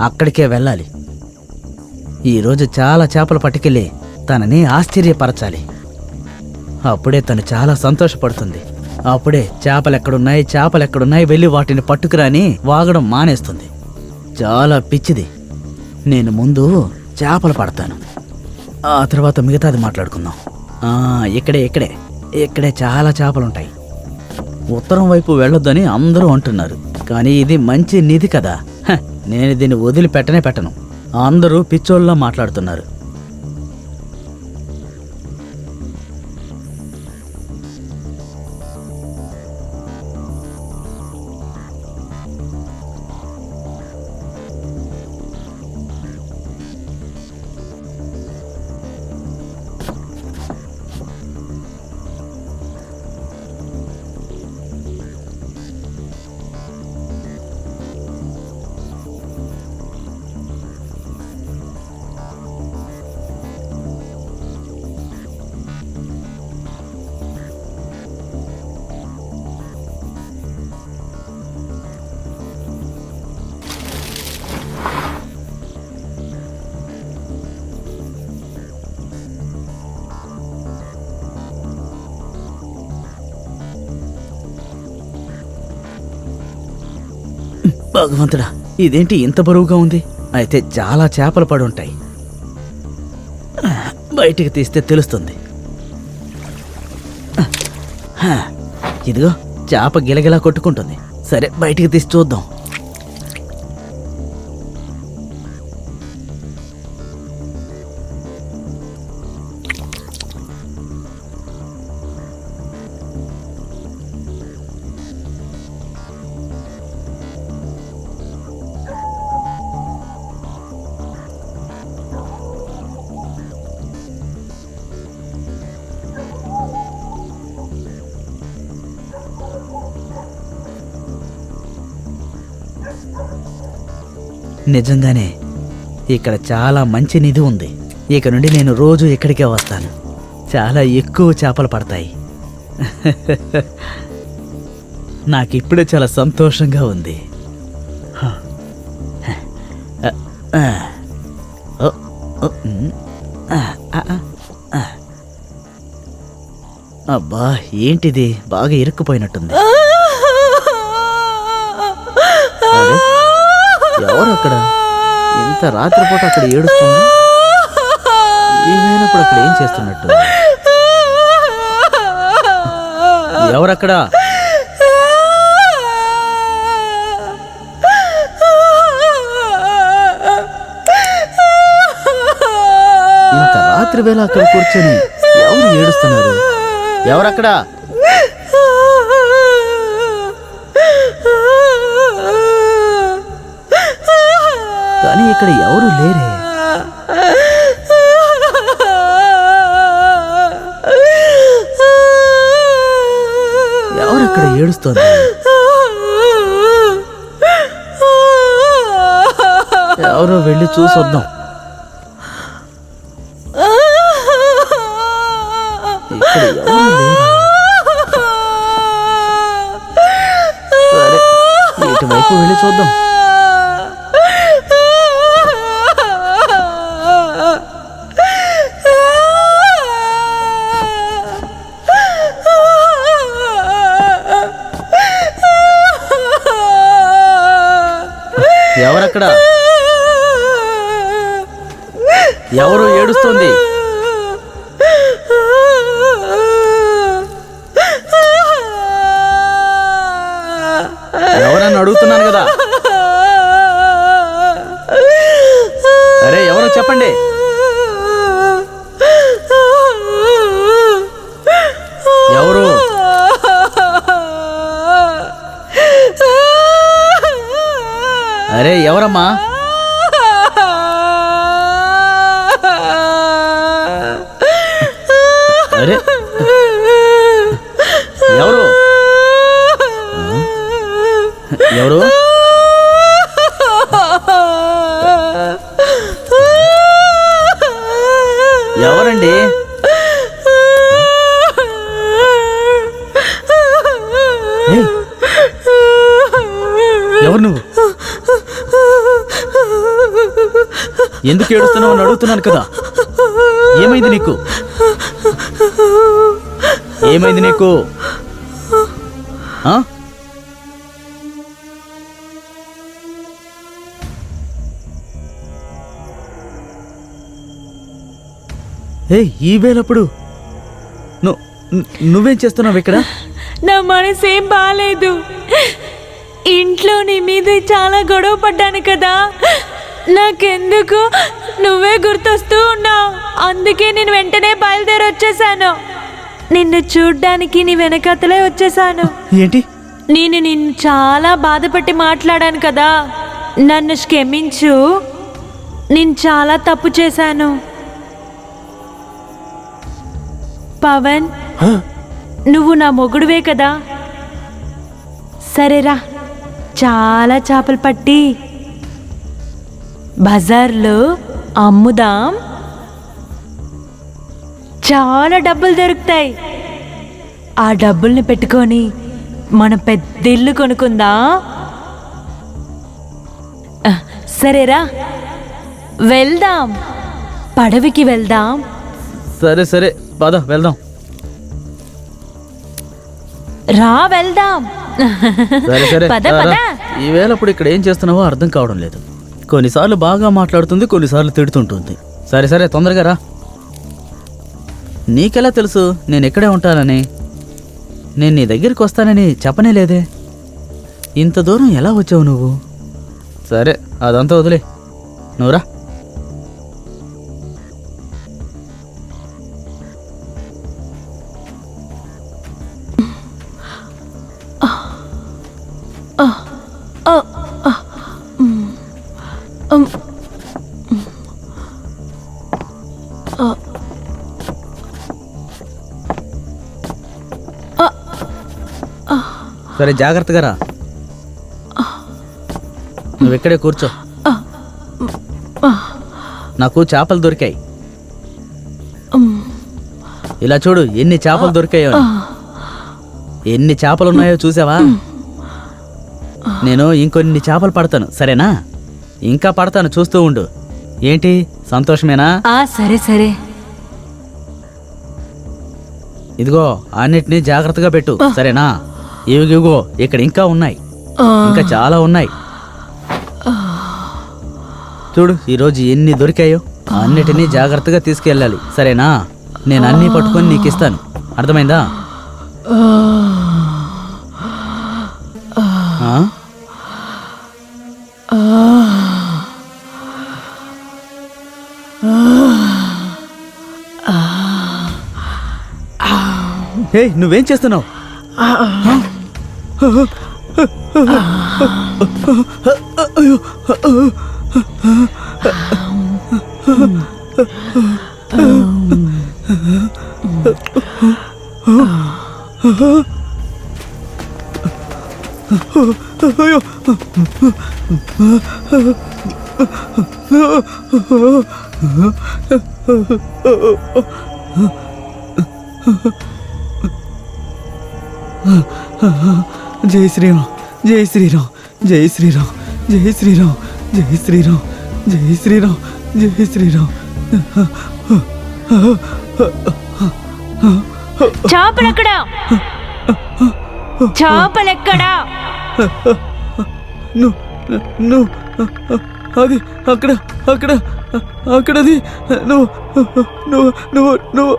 అక్కడికే వెళ్ళాలి. ఈరోజు చాలా చేపలు పట్టుకెళ్ళి తనని ఆశ్చర్యపరచాలి. అప్పుడే తను చాలా సంతోషపడుతుంది. అప్పుడే చేపలెక్కడున్నాయి వెళ్ళి వాటిని పట్టుకురాని వాగడం మానేస్తుంది. చాలా పిచ్చిది. నేను ముందు చేపలు పడతాను, ఆ తర్వాత మిగతాది మాట్లాడుకుందాం. ఇక్కడే చాలా చేపలుంటాయి. ఉత్తరం వైపు వెళ్ళొద్దని అందరూ అంటున్నారు, కానీ ఇది మంచి నిధి కదా. నేను దీన్ని వదిలిపెట్టను. అందరూ పిచ్చోళ్ళలా మాట్లాడుతున్నారు. భగవంతుడా, ఇదేంటి ఇంత బరువుగా ఉంది? అయితే చాలా చేపలు పడి ఉంటాయి. బయటికి తీస్తే తెలుస్తుంది. ఇదిగో చేప గిలగిలా కొట్టుకుంటుంది. సరే, బయటికి తీసి చూద్దాం. నిజంగానే ఇక్కడ చాలా మంచి నిధి ఉంది. ఇక నుండి నేను రోజు ఇక్కడికే వస్తాను. చాలా ఎక్కువ చేపలు పడతాయి. నాకిప్పుడే చాలా సంతోషంగా ఉంది. అబ్బా, ఏంటిది? బాగా ఇరుక్కుపోయినట్టుంది. ఎవరు అక్కడ? ఇంత రాత్రిపూట అక్కడ ఏడుస్తుంది. ఏమైనప్పుడు అక్కడ ఏం చేస్తున్నట్టు? ఎవరక్కడ? ఇంత రాత్రి వేళ అక్కడ కూర్చొని ఎవరు ఏడుస్తున్నారు? ఎవరక్కడ? కానీ ఇక్కడ ఎవరు లేరే. ఎవరక్కడ ఏడుస్తోంది? ఎవరో వెళ్ళి చూసొద్దాం. ఇక్కడ ఎవరు లేరు. సరే, ఇటువైపు వెళ్ళి చూద్దాం. ఎవరక్కడ? ఎవరు ఏడుస్తుంది? ఎవరని అడుగుతున్నాను కదా. అరే, ఎవరో చెప్పండి. ఎవరు? అరే, ఎవరమ్మా? అరే, ఎవరు? ఎవరు? ఎవరండి? ఎవరు నువ్వు? ఎందుకు ఏడుస్తున్నావు అని అడుగుతున్నాను కదా. ఏమైంది నీకు? ఏమైంది నీకు? ఈ వేళప్పుడు నువ్వేం చేస్తున్నావు ఇక్కడ? నా మనసేం బాలేదు. ఇంట్లో నీ మీద చాలా గొడవ పడ్డాను కదా, నాకెందుకు నువ్వే గుర్తొస్తూ ఉన్నావు. అందుకే నేను వెంటనే బయలుదేరి వచ్చేసాను. నిన్ను చూడ్డానికి నీ వెనకతలే వచ్చేసాను. ఏంటి? నేను నిన్ను చాలా బాధపట్టి మాట్లాడాను కదా, నన్ను క్షమించు. నేను చాలా తప్పు చేశాను. పవన్, నువ్వు నా మొగుడువే కదా. సరేరా, చాలా చేపలు పట్టి బజార్లో అమ్ముదాం. చాలా డబ్బులు దొరుకుతాయి. ఆ డబ్బుల్ని పెట్టుకొని మనం పెద్ద ఇల్లు కొనుక్కుందాం. సరేరా, వెళ్దాం. పడవికి వెళ్దాం. సరే సరే, పద వెళ్దాం. రా వెళ్దాం. సరే సరే, పద పద. ఈవేళప్పుడు ఇక్కడ ఏం చేస్తున్నావో అర్థం కావడం లేదు. కొన్నిసార్లు బాగా మాట్లాడుతుంది, కొన్నిసార్లు తిడుతుంటుంది. సరే సరే, తొందరగా రా. నీకెలా తెలుసు నేను ఇక్కడే ఉంటానని? నేను నీ దగ్గరికి వస్తానని చెప్పనే లేదే. ఇంత దూరం ఎలా వచ్చావు నువ్వు? సరే, అదంతా వదిలే, నువ్వురా. సరే, జాగ్రత్తగా రా. నువ్వు ఇక్కడే కూర్చో. నాకు చేపలు దొరికాయి. ఇలా చూడు, ఎన్ని చేపలు దొరికాయో. ఎన్ని చేపలు ఉన్నాయో చూసావా? నేను ఇంకొన్ని చేపలు పడతాను, సరేనా? ఇంకా పడతాను, చూస్తూ ఉండు. ఏంటి, సంతోషమేనా? సరే సరే. ఇదిగో, అన్నిటినీ జాగ్రత్తగా పెట్టు, సరేనా? ఇవిగో, ఇక్కడ ఇంకా ఉన్నాయి, ఇంకా చాలా ఉన్నాయి. చూడు, ఈరోజు ఎన్ని దొరికాయో. అన్నిటినీ జాగ్రత్తగా తీసుకెళ్ళాలి, సరేనా? నేను అన్నీ పట్టుకొని నీకు ఇస్తాను, అర్థమైందా? హే, నువ్వేం చేస్తున్నావు? జై శ్రీరామ్, జై శ్రీరామ్, జై శ్రీరామ్, జై శ్రీరామ్, జై శ్రీరామ్, జై శ్రీరామ్, జై శ్రీరామ్. చేపలెక్కడా? చేపలెక్కడా? అది అక్కడ అక్కడ అక్కడది. నువ్వు నువ్వు నువ్వు నువ్వు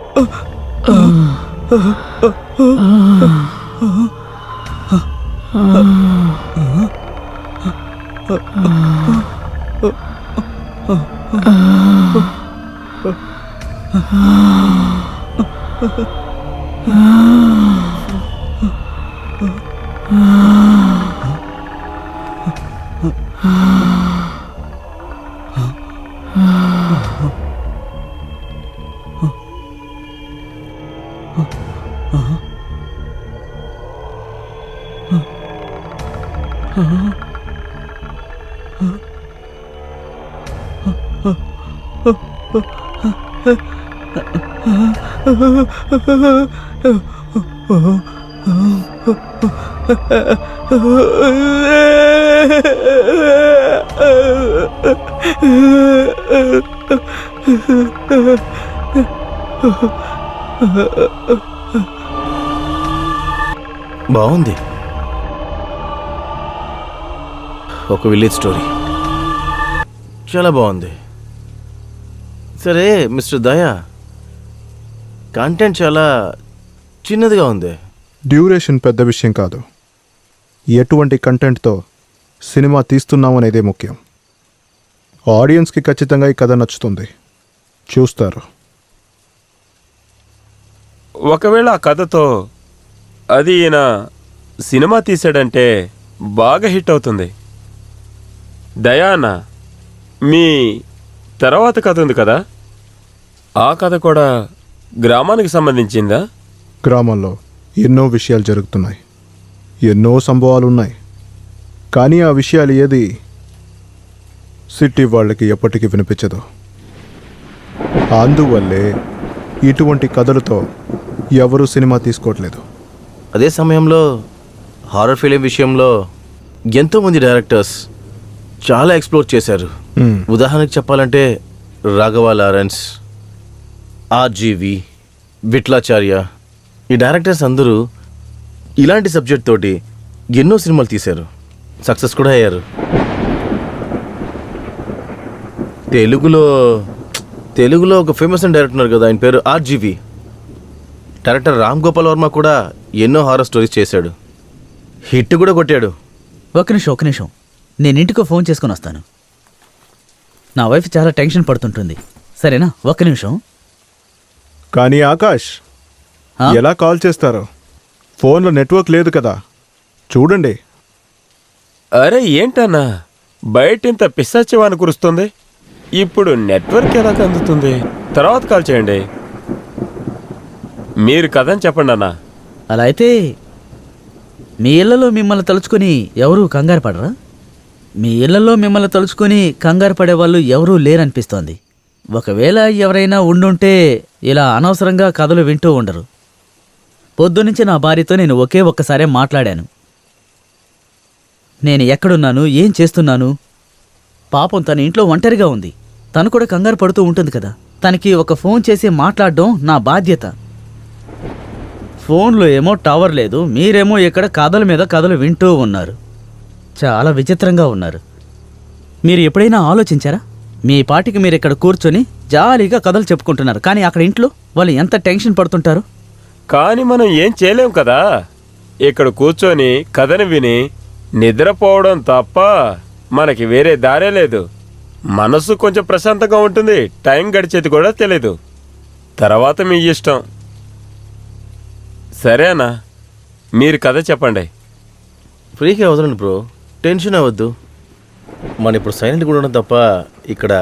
బాగుంది. ఒక విలేజ్ స్టోరీ చాలా బాగుంది. సరే మిస్టర్ దయా, కంటెంట్ చాలా చిన్నదిగా ఉంది. డ్యూరేషన్ పెద్ద విషయం కాదు, ఎటువంటి కంటెంట్తో సినిమా తీస్తున్నామనేదే ముఖ్యం. ఆడియన్స్కి ఖచ్చితంగా ఈ కథ నచ్చుతుంది, చూస్తారు. ఒకవేళ ఆ కథతో అది ఈయన సినిమా తీసాడంటే బాగా హిట్ అవుతుంది. దయానా, మీ తర్వాత కథ ఉంది కదా, ఆ కథ కూడా గ్రామానికి సంబంధించిందా? గ్రామంలో ఎన్నో విషయాలు జరుగుతున్నాయి, ఎన్నో సంభవాలు ఉన్నాయి. కానీ ఆ విషయాలు ఏది సిటీ వాళ్ళకి ఎప్పటికీ వినిపించదు. అందువల్లే ఇటువంటి కథలతో ఎవరూ సినిమా తీసుకోవట్లేదు. అదే సమయంలో హారర్ ఫిలిం విషయంలో ఎంతోమంది డైరెక్టర్స్ చాలా ఎక్స్ప్లోర్ చేశారు. ఉదాహరణకు చెప్పాలంటే రాఘవ లారెన్స్, ఆర్జీవి, విట్లాచార్య, ఈ డైరెక్టర్స్ అందరూ ఇలాంటి సబ్జెక్ట్ తోటి ఎన్నో సినిమాలు తీశారు, సక్సెస్ కూడా అయ్యారు. తెలుగులో ఒక ఫేమస్ అయిన డైరెక్టర్ ఉన్నారు కదా, ఆయన పేరు ఆర్జీవి. డైరెక్టర్ రామ్ గోపాల్ వర్మ కూడా ఎన్నో హారర్ స్టోరీస్ చేశాడు, హిట్ కూడా కొట్టాడు. ఒక నిమిషం, నేను ఇంటికి ఫోన్ చేసుకొని వస్తాను. నా వైఫ్ చాలా టెన్షన్ పడుతుంటుంది, సరేనా? ఒక్క నిమిషం. కానీ ఆకాష్, ఆ? ఎలా కాల్ చేస్తారు? ఫోన్లో నెట్వర్క్ లేదు కదా, చూడండి. అరే ఏంటన్నా, బయట ఇంత పిశాచివాన కురుస్తుంది, ఇప్పుడు నెట్వర్క్ ఎలా అందుతుంది? తర్వాత కాల్ చేయండి. మీరు కథని చెప్పండి అన్నా. అలా అయితే మీ ఇళ్లలో మిమ్మల్ని తలుచుకొని ఎవరూ కంగారు పడరా? మీ ఇళ్లలో మిమ్మల్ని తలుచుకొని కంగారు పడేవాళ్ళు ఎవరూ లేరనిపిస్తోంది. ఒకవేళ ఎవరైనా ఉండుంటే ఇలా అనవసరంగా కథలు వింటూ ఉండరు. పొద్దునుంచి నా భార్యతో నేను ఒక్కసారే మాట్లాడాను. నేను ఎక్కడున్నాను, ఏం చేస్తున్నాను. పాపం తన ఇంట్లో ఒంటరిగా ఉంది, తను కూడా కంగారు పడుతూ ఉంటుంది కదా. తనకి ఒక ఫోన్ చేసి మాట్లాడడం నా బాధ్యత. ఫోన్లో ఏమో టవర్ లేదు, మీరేమో ఇక్కడ కథల మీద కథలు వింటూ ఉన్నారు. చాలా విచిత్రంగా ఉన్నారు. మీరు ఎప్పుడైనా ఆలోచించారా? మీ పాటికి మీరు ఇక్కడ కూర్చొని జాలీగా కథలు చెప్పుకుంటున్నారు, కానీ అక్కడ ఇంట్లో వాళ్ళు ఎంత టెన్షన్ పడుతుంటారు. కానీ మనం ఏం చేయలేం కదా, ఇక్కడ కూర్చొని కథని విని నిద్రపోవడం తప్ప మనకి వేరే దారే లేదు. మనసు కొంచెం ప్రశాంతంగా ఉంటుంది, టైం గడిచేది కూడా తెలీదు. తర్వాత మీ ఇష్టం. సరేనా, మీరు కథ చెప్పండి. ఫ్రీగా వదలండి బ్రో, టెన్షన్ అవ్వద్దు. మనం ఇప్పుడు సైలెంట్గా ఉండడం తప్ప ఇక్కడ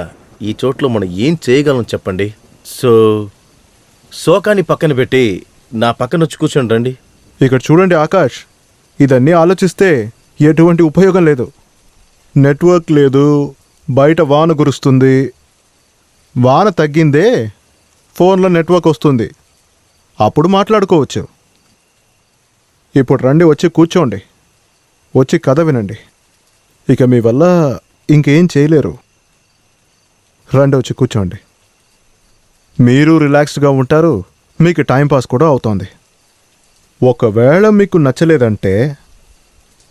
ఈ చోట్లో మనం ఏం చేయగలం చెప్పండి. శోకాన్ని పక్కన పెట్టి నా పక్కన వచ్చి కూర్చొని రండి. ఇక్కడ చూడండి ఆకాష్, ఇదన్నీ ఆలోచిస్తే ఎటువంటి ఉపయోగం లేదు. నెట్వర్క్ లేదు, బయట వాన కురుస్తుంది. వాన తగ్గిందే ఫోన్లో నెట్వర్క్ వస్తుంది, అప్పుడు మాట్లాడుకోవచ్చు. ఇప్పుడు రండి, వచ్చి కూర్చోండి, వచ్చి కథ వినండి. ఇక మీ వల్ల ఇంకేం చేయలేరు. రండి, వచ్చి కూర్చోండి. మీరు రిలాక్స్డ్గా ఉంటారు, మీకు టైంపాస్ కూడా అవుతుంది. ఒకవేళ మీకు నచ్చలేదంటే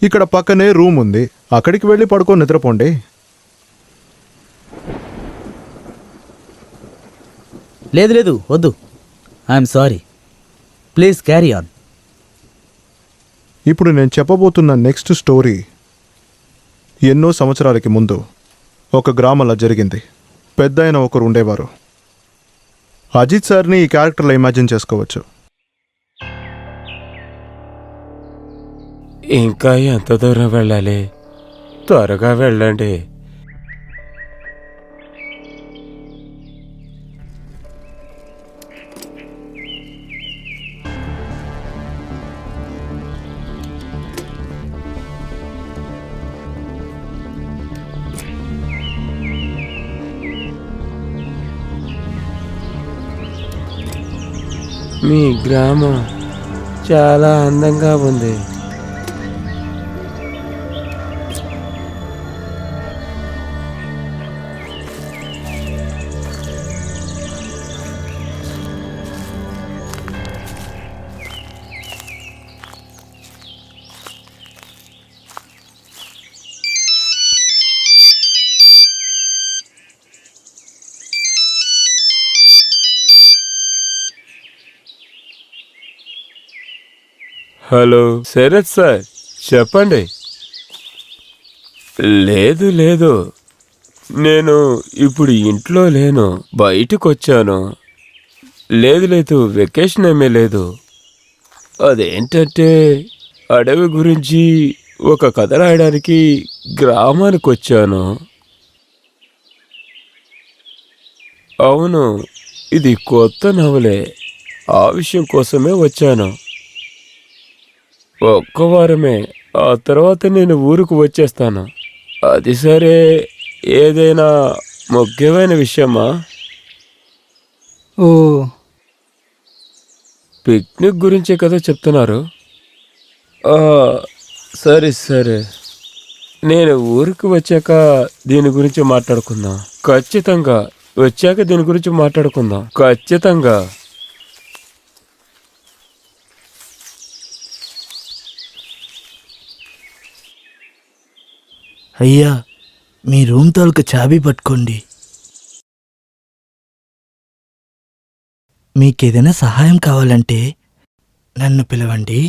ఇక్కడ పక్కనే రూమ్ ఉంది, అక్కడికి వెళ్ళి పడుకొని నిద్రపోండి. లేదు వద్దు, I'm sorry, please carry on. ఇప్పుడు నేను చెప్పబోతున్న నెక్స్ట్ స్టోరీ ఎన్నో సంవత్సరాలకి ముందు ఒక గ్రామంలో జరిగింది. పెద్దాయన ఒకరు ఉండేవారు. అజిత్ సార్ని ఈ క్యారెక్టర్లో ఇమాజిన్ చేసుకోవచ్చు. ఇంకా ఎంత దూరం వెళ్ళాలి? త్వరగా వెళ్ళండి. మీ గ్రామం చాలా అందంగా ఉంది. హలో శరత్ సార్, చెప్పండి. లేదు లేదు, నేను ఇప్పుడు ఇంట్లో లేను, బయటకు వచ్చాను. లేదు, వెకేషన్ ఏమీ లేదు. అదేంటంటే అడవి గురించి ఒక కథ రాయడానికి గ్రామానికి వచ్చాను. అవును, ఇది కొత్త నవలే. ఆ విషయం కోసమే వచ్చాను. ఒక్క వారమే, ఆ తర్వాత నేను ఊరుకు వచ్చేస్తాను. అది సరే, ఏదైనా ముఖ్యమైన విషయమా? ఓ, పిక్నిక్ గురించే కదా చెప్తున్నారు. ఆ, సరే, నేను ఊరికి వచ్చాక దీని గురించి మాట్లాడుకుందాం. ఖచ్చితంగా వచ్చాక దీని గురించి మాట్లాడుకుందాం, ఖచ్చితంగా. అయ్యా, మీ రూమ్ తాలూకు చాబీ పట్టుకోండి. మీకేదైనా సహాయం కావాలంటే నన్ను పిలవండి.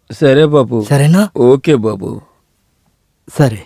సరే బాబు. సరేనా? ఓకే బాబు. సరే.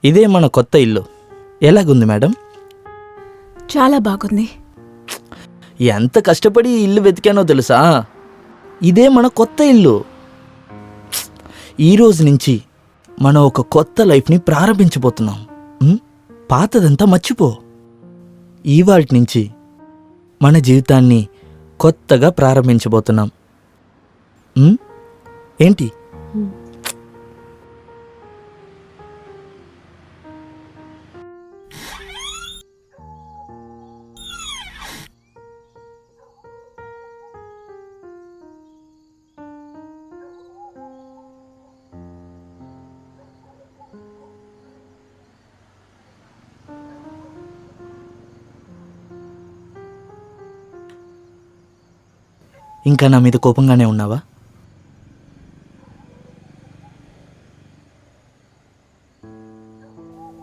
ఇదే మన కొత్త ఇల్లు. ఎలాగుంది మేడం? చాలా బాగుంది. ఎంత కష్టపడి ఈ ఇల్లు వెతికానో తెలుసా? ఇదే మన కొత్త ఇల్లు. ఈ రోజు నుంచి మనం ఒక కొత్త లైఫ్ని ప్రారంభించబోతున్నాం. పాతదంతా మర్చిపో. ఈవాటి నుంచి మన జీవితాన్ని కొత్తగా ప్రారంభించబోతున్నాం. ఏంటి? ఇంకా నా మీద కోపంగానే ఉన్నావా?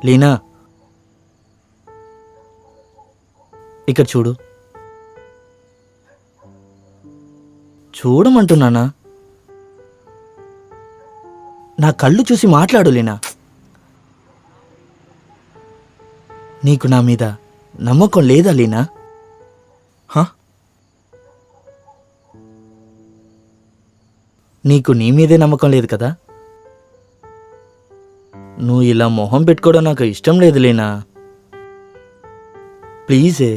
లీనా, ఇక్కడ చూడు. చూడమంటున్నానా? నా కళ్ళు చూసి మాట్లాడు లీనా. నీకు నా మీద నమ్మకం లేదా లీనా? హ? నీకు నీ మీదే నమ్మకం లేదు కదా? నువ్వు ఇలా మొహం పెట్టుకోవడం నాకు ఇష్టం లేదు లీనా. ప్లీజే,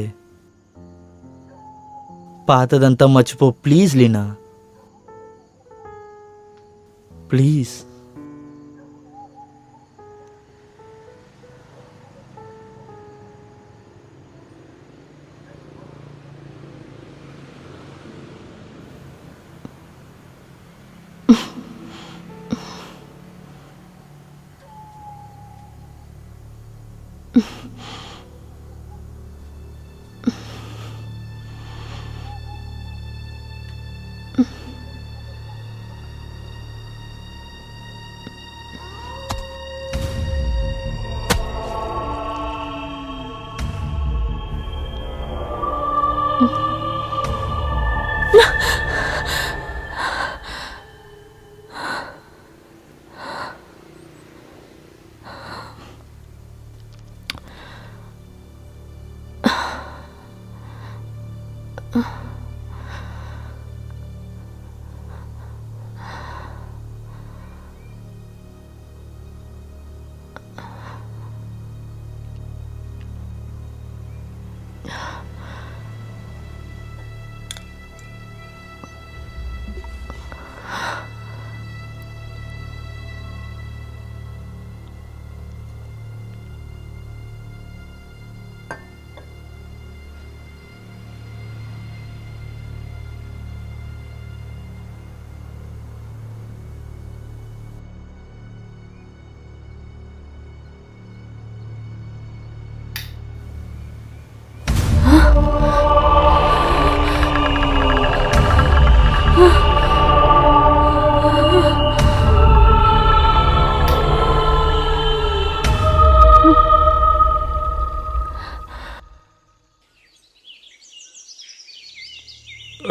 పాతదంతా మర్చిపో ప్లీజ్ లీనా, ప్లీజ్.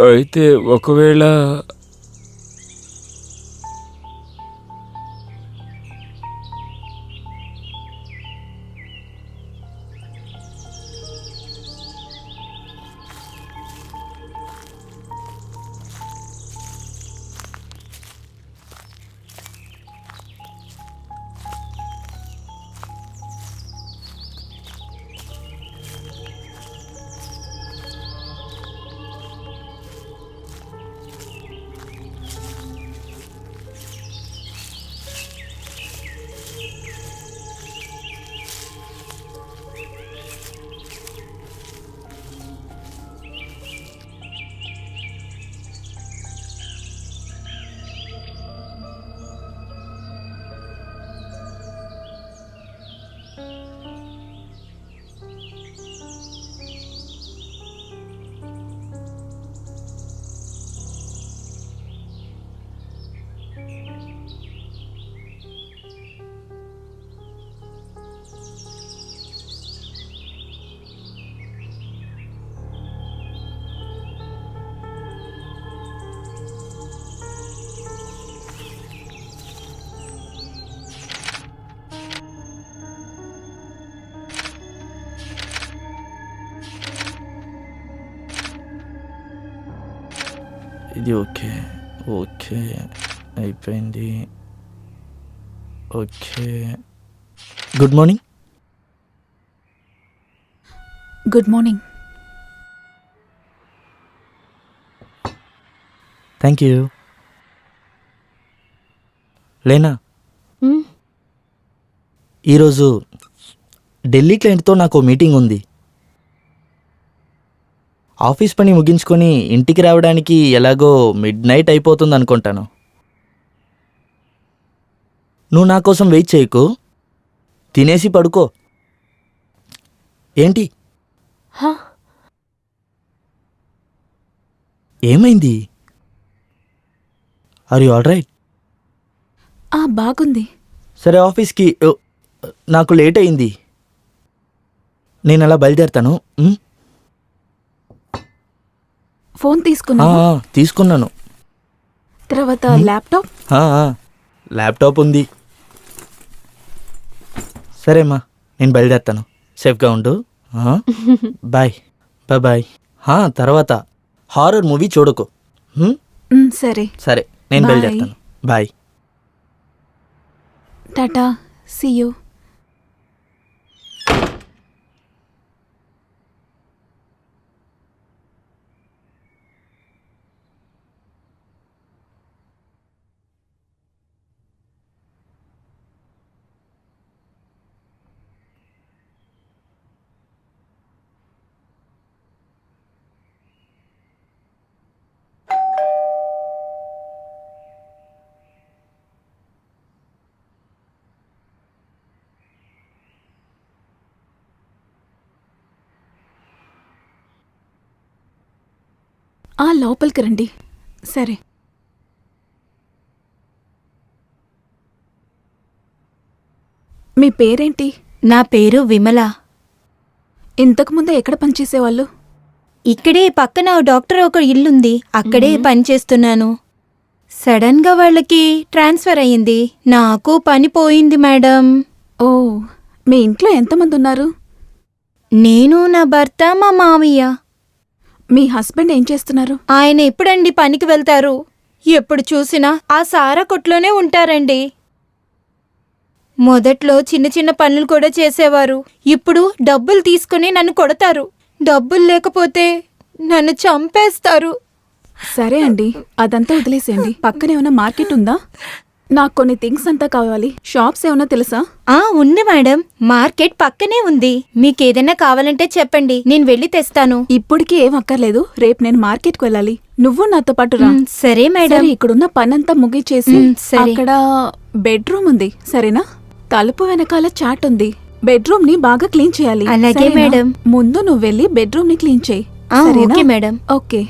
అయితే ఒకవేళ ఇది ఓకే, ఓకే అయిపోయింది. Okay, good morning. Good morning. Thank you. లేనా, ఈరోజు ఢిల్లీ క్లయింట్తో నాకు మీటింగ్ ఉంది. ఆఫీస్ పని ముగించుకొని ఇంటికి రావడానికి ఎలాగో మిడ్ నైట్ అయిపోతుంది అనుకుంటాను. నువ్వు నా కోసం వెయిట్ చేయకు, తినేసి పడుకో. ఏంటి? ఏమైంది? Are you all right? బాగుంది. సరే ఆఫీస్కి నాకు లేట్ అయింది, నేను అలా బయలుదేరుతాను. ఫోన్ తీసుకున్నా. తీసుకున్నాను. తర్వాత ల్యాప్టాప్. ల్యాప్టాప్ ఉంది. సరే అమ్మా, నేను బయలుదేరుతాను. సేఫ్గా ఉండు. Bye bye bye. తర్వాత హారర్ మూవీ చూడకు. సరే. సరే, నేను Bye. బయలుదేరుతాను. బాయ్. Tata, see you. లోపలికి రండి. సరే. మీ పేరేంటి? నా పేరు విమల. ఇంతకుముందు ఎక్కడ పనిచేసేవాళ్ళు? ఇక్కడే పక్కన డాక్టర్ ఒక ఇల్లుంది, అక్కడే పనిచేస్తున్నాను. సడన్గా వాళ్ళకి ట్రాన్స్ఫర్ అయ్యింది, నాకు పని పోయింది మేడం. ఓ, మీ ఇంట్లో ఎంతమంది ఉన్నారు? నేను, నా భర్త, మా మావయ్య. మీ హస్బెండ్ ఏం చేస్తున్నారు? ఆయన ఎప్పుడండి పనికి వెళ్తారు? ఎప్పుడు చూసినా ఆ సారా కొట్లోనే ఉంటారండి. మొదట్లో చిన్న చిన్న పనులు కూడా చేసేవారు, ఇప్పుడు డబ్బులు తీసుకుని నన్ను కొడతారు. డబ్బులు లేకపోతే నన్ను చంపేస్తారు. సరే అండి, అదంతా వదిలేసేయండి. పక్కనే ఏమైనా మార్కెట్ ఉందా? నాకు కొన్ని థింగ్స్ అంతా కావాలి. షాప్స్ ఏమైనా తెలుసా? ఉంది మేడం, మార్కెట్ పక్కనే ఉంది. మీకేదైనా కావాలంటే చెప్పండి, నేను వెళ్ళి తెస్తాను. ఇప్పటికీ ఏం అక్కర్లేదు, రేపు నేను మార్కెట్కి వెళ్ళాలి. నువ్వు నాతో పాటు రా. సరే మేడం. ఇక్కడున్న పనంతా ముగిచేసి సరే. అక్కడ బెడ్రూమ్ ఉంది, సరేనా? తలుపు వెనకాల చాట్ ఉంది. బెడ్రూమ్ ని బాగా క్లీన్ చేయాలి. అలాగే సరేనా? మేడం. ముందు నువ్వు వెళ్ళి బెడ్రూమ్ ని క్లీన్ చేయి. Okay madam. ఓకే.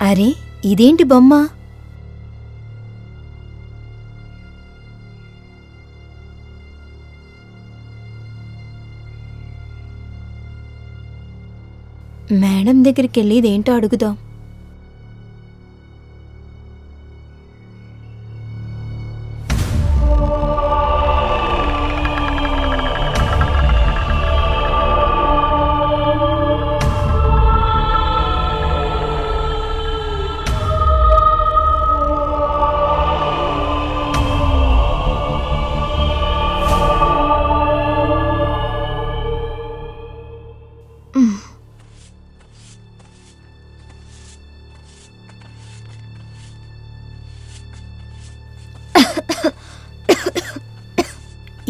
అరే, ఇదేంటి బొమ్మ? మేడం దగ్గరికి వెళ్ళి ఇదేంటో అడుగుదాం.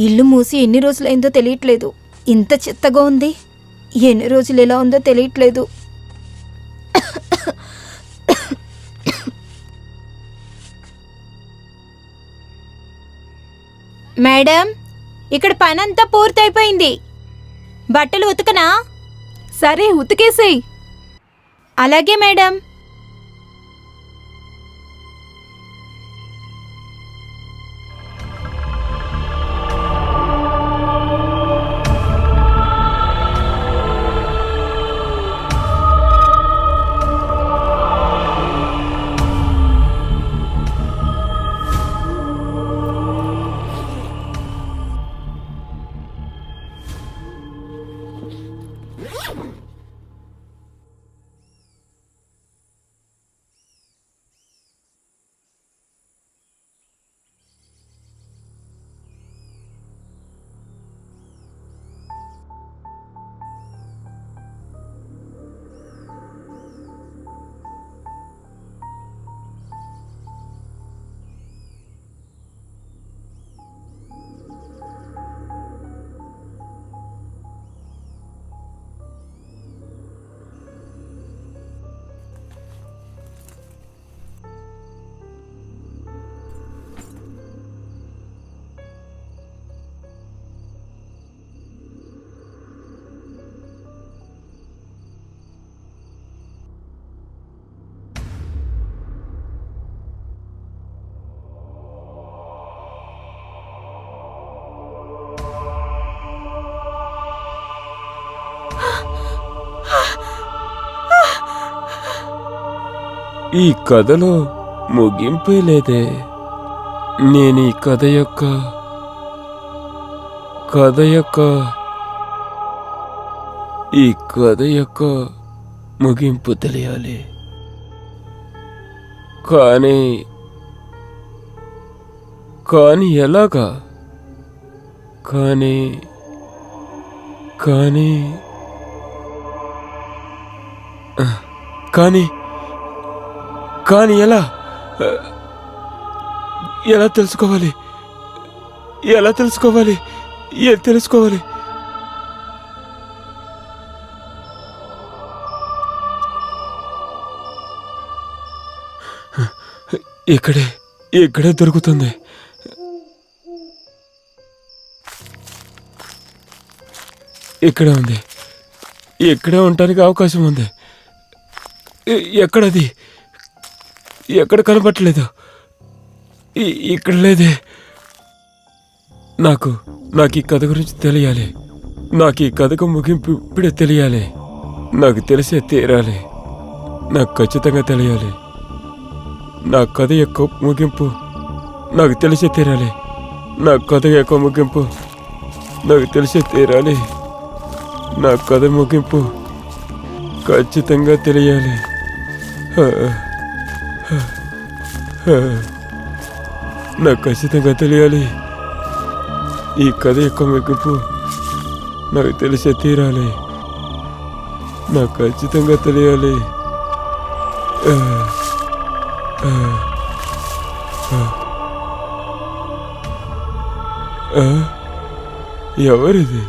ఇల్లు మూసి ఎన్ని రోజులైందో తెలియట్లేదు. ఇంత చెత్తగా ఉంది, ఎన్ని రోజులు ఎలా ఉందో తెలియట్లేదు. మేడం, ఇక్కడ పనంతా పూర్తయిపోయింది. బట్టలు ఉతకనా? సరే, ఉతికేసేయ్. అలాగే మేడం. ఈ కథలో ముగింపే లేదే. నేను ఈ కథ యొక్క ముగింపు తెలియాలి. కానీ ఎలాగా? కానీ ఎలా తెలుసుకోవాలి? ఏం తెలుసుకోవాలి? ఇక్కడే దొరుకుతుంది. ఇక్కడ ఉంది. ఇక్కడే ఉండటానికి అవకాశం ఉంది. ఎక్కడది? ఎక్కడ కనపట్టలేదు. ఇక్కడ లేదే. నాకు ఈ కథ గురించి తెలియాలి. నాకు ఈ కథకు ముగింపు ఇప్పుడే తెలియాలి. నాకు తెలిసే తీరాలి. నాకు ఖచ్చితంగా తెలియాలి. నా కథ యొక్క ముగింపు నాకు తెలిసే తీరాలి. నా కథ యొక్క ముగింపు నాకు తెలిసే తీరాలి. నా కథ ముగింపు ఖచ్చితంగా తెలియాలి. నాకు ఖచ్చితంగా తెలియాలి. ఈ కథ యొక్క ముగింపు నాకు తెలిసే తీరాలి. నాకు ఖచ్చితంగా తెలియాలి. ఎవరిది?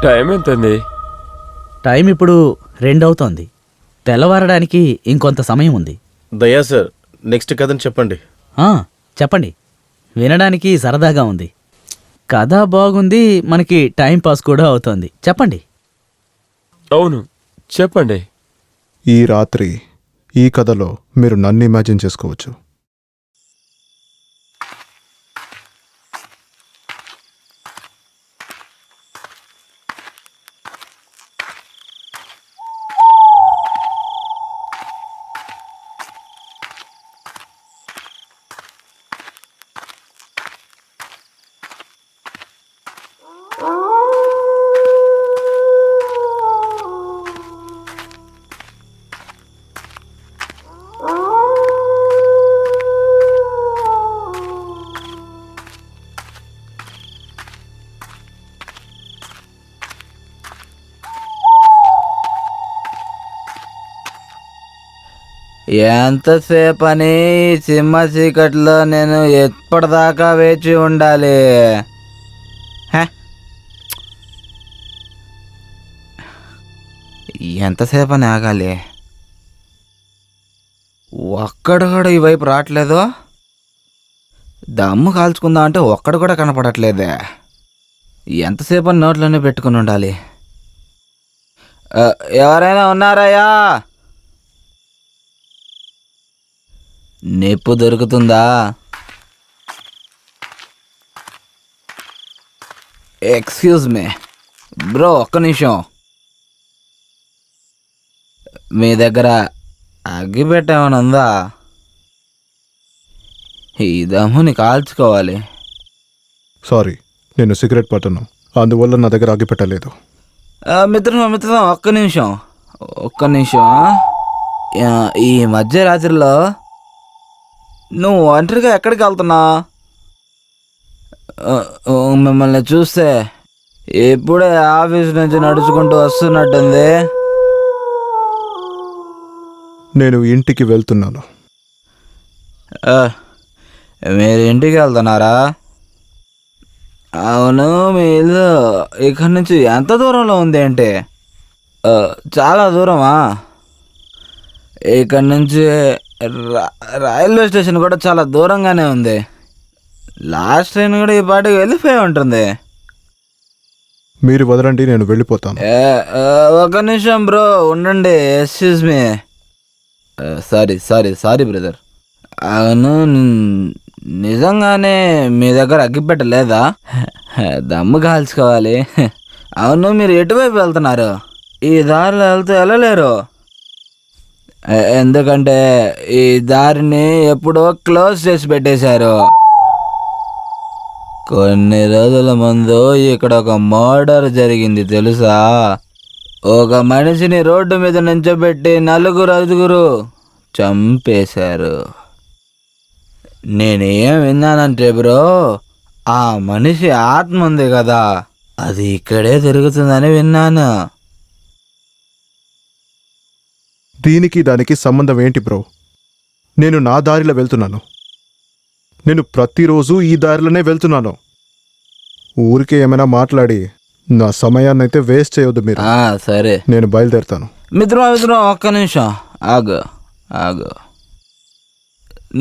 టైం ఎంతండి? టైం ఇప్పుడు 2 అవుతోంది. తెల్లవారడానికి ఇంకొంత సమయం ఉంది. దయా సార్, నెక్స్ట్ కథను చెప్పండి. చెప్పండి. వినడానికి సరదాగా ఉంది. కథ బాగుంది. మనకి టైం పాస్ కూడా అవుతోంది. చెప్పండి. అవును, చెప్పండి. ఈ రాత్రి ఈ కథలో మీరు నన్ను ఇమాజిన్ చేసుకోవచ్చు. ఎంతసేపని సింహ చీకట్లో నేను ఎప్పటిదాకా వేచి ఉండాలి? ఎంతసేపని ఆగాలి? ఒక్కడు కూడా ఈ వైపు రావట్లేదు. దమ్ము కాల్చుకుందాం అంటే ఒక్కడు కూడా కనపడట్లేదే. ఎంతసేపని నోట్లోనే పెట్టుకుని ఉండాలి. ఎవరైనా ఉన్నారయ్యా? నిప్పు దొరుకుతుందా? ఎక్స్క్యూజ్ మీ బ్రో, ఒక్క నిమిషం. మీ దగ్గర అగ్గిపెట్టె ఏమైనా ఉందా? ఈ దమ్ముని కాల్చుకోవాలి. సారీ, నేను సిగరెట్ పట్టను, అందువల్ల నా దగ్గర అగ్గిపెట్టలేదు. మిత్రం ఒక్క నిమిషం. ఈ మధ్యరాత్రిలో నువ్వు ఒంటరిగా ఎక్కడికి వెళ్తున్నా? మిమ్మల్ని చూస్తే ఇప్పుడే ఆఫీస్ నుంచి నడుచుకుంటూ వస్తున్నట్టుంది. నేను ఇంటికి వెళ్తున్నాను. మీరు ఇంటికి వెళ్తున్నారా? అవును, మీ ఇల్లు ఇక్కడి నుంచి ఎంత దూరంలో ఉంది? అంటే చాలా దూరమా? ఇక్కడి నుంచి రైల్వే స్టేషన్ కూడా చాలా దూరంగానే ఉంది. లాస్ట్ ట్రైన్ కూడా ఈ పాటికి వెళ్ళిపోయి ఉంటుంది. మీరు వదలండి, నేను వెళ్ళిపోతాను. ఒక నిమిషం బ్రో ఉండండి. Excuse me. Sorry brother. అవును, నిజంగానే మీ దగ్గర అగ్గిపెట్ట లేదా? దమ్ము కాల్చుకోవాలి. అవును, మీరు ఎటువైపు వెళ్తున్నారు? ఈ దారిలో వెళ్తే వెళ్ళలేరు. ఎందుకంటే ఈ దారిని ఎప్పుడో క్లోజ్ చేసి పెట్టేశారు. కొన్ని రోజుల ముందు ఇక్కడ ఒక మర్డర్ జరిగింది తెలుసా? ఒక మనిషిని రోడ్డు మీద నుంచోబెట్టి 4 చంపేశారు. నేనేం విన్నానంటే బ్రో, ఆ మనిషి ఆత్మ ఉంది కదా, అది ఇక్కడే తిరుగుతుందని విన్నాను. దీనికి దానికి సంబంధం ఏంటి బ్రో? నేను నా దారిలో వెళ్తున్నాను. నేను ప్రతిరోజు ఈ దారిలోనే వెళ్తున్నాను. ఊరికే ఏమైనా మాట్లాడి నా సమయాన్నైతే వేస్ట్ చేయొద్దు మీరు. సరే, నేను బయలుదేరుతాను. మిత్రం ఒక్క నిమిషం ఆగు.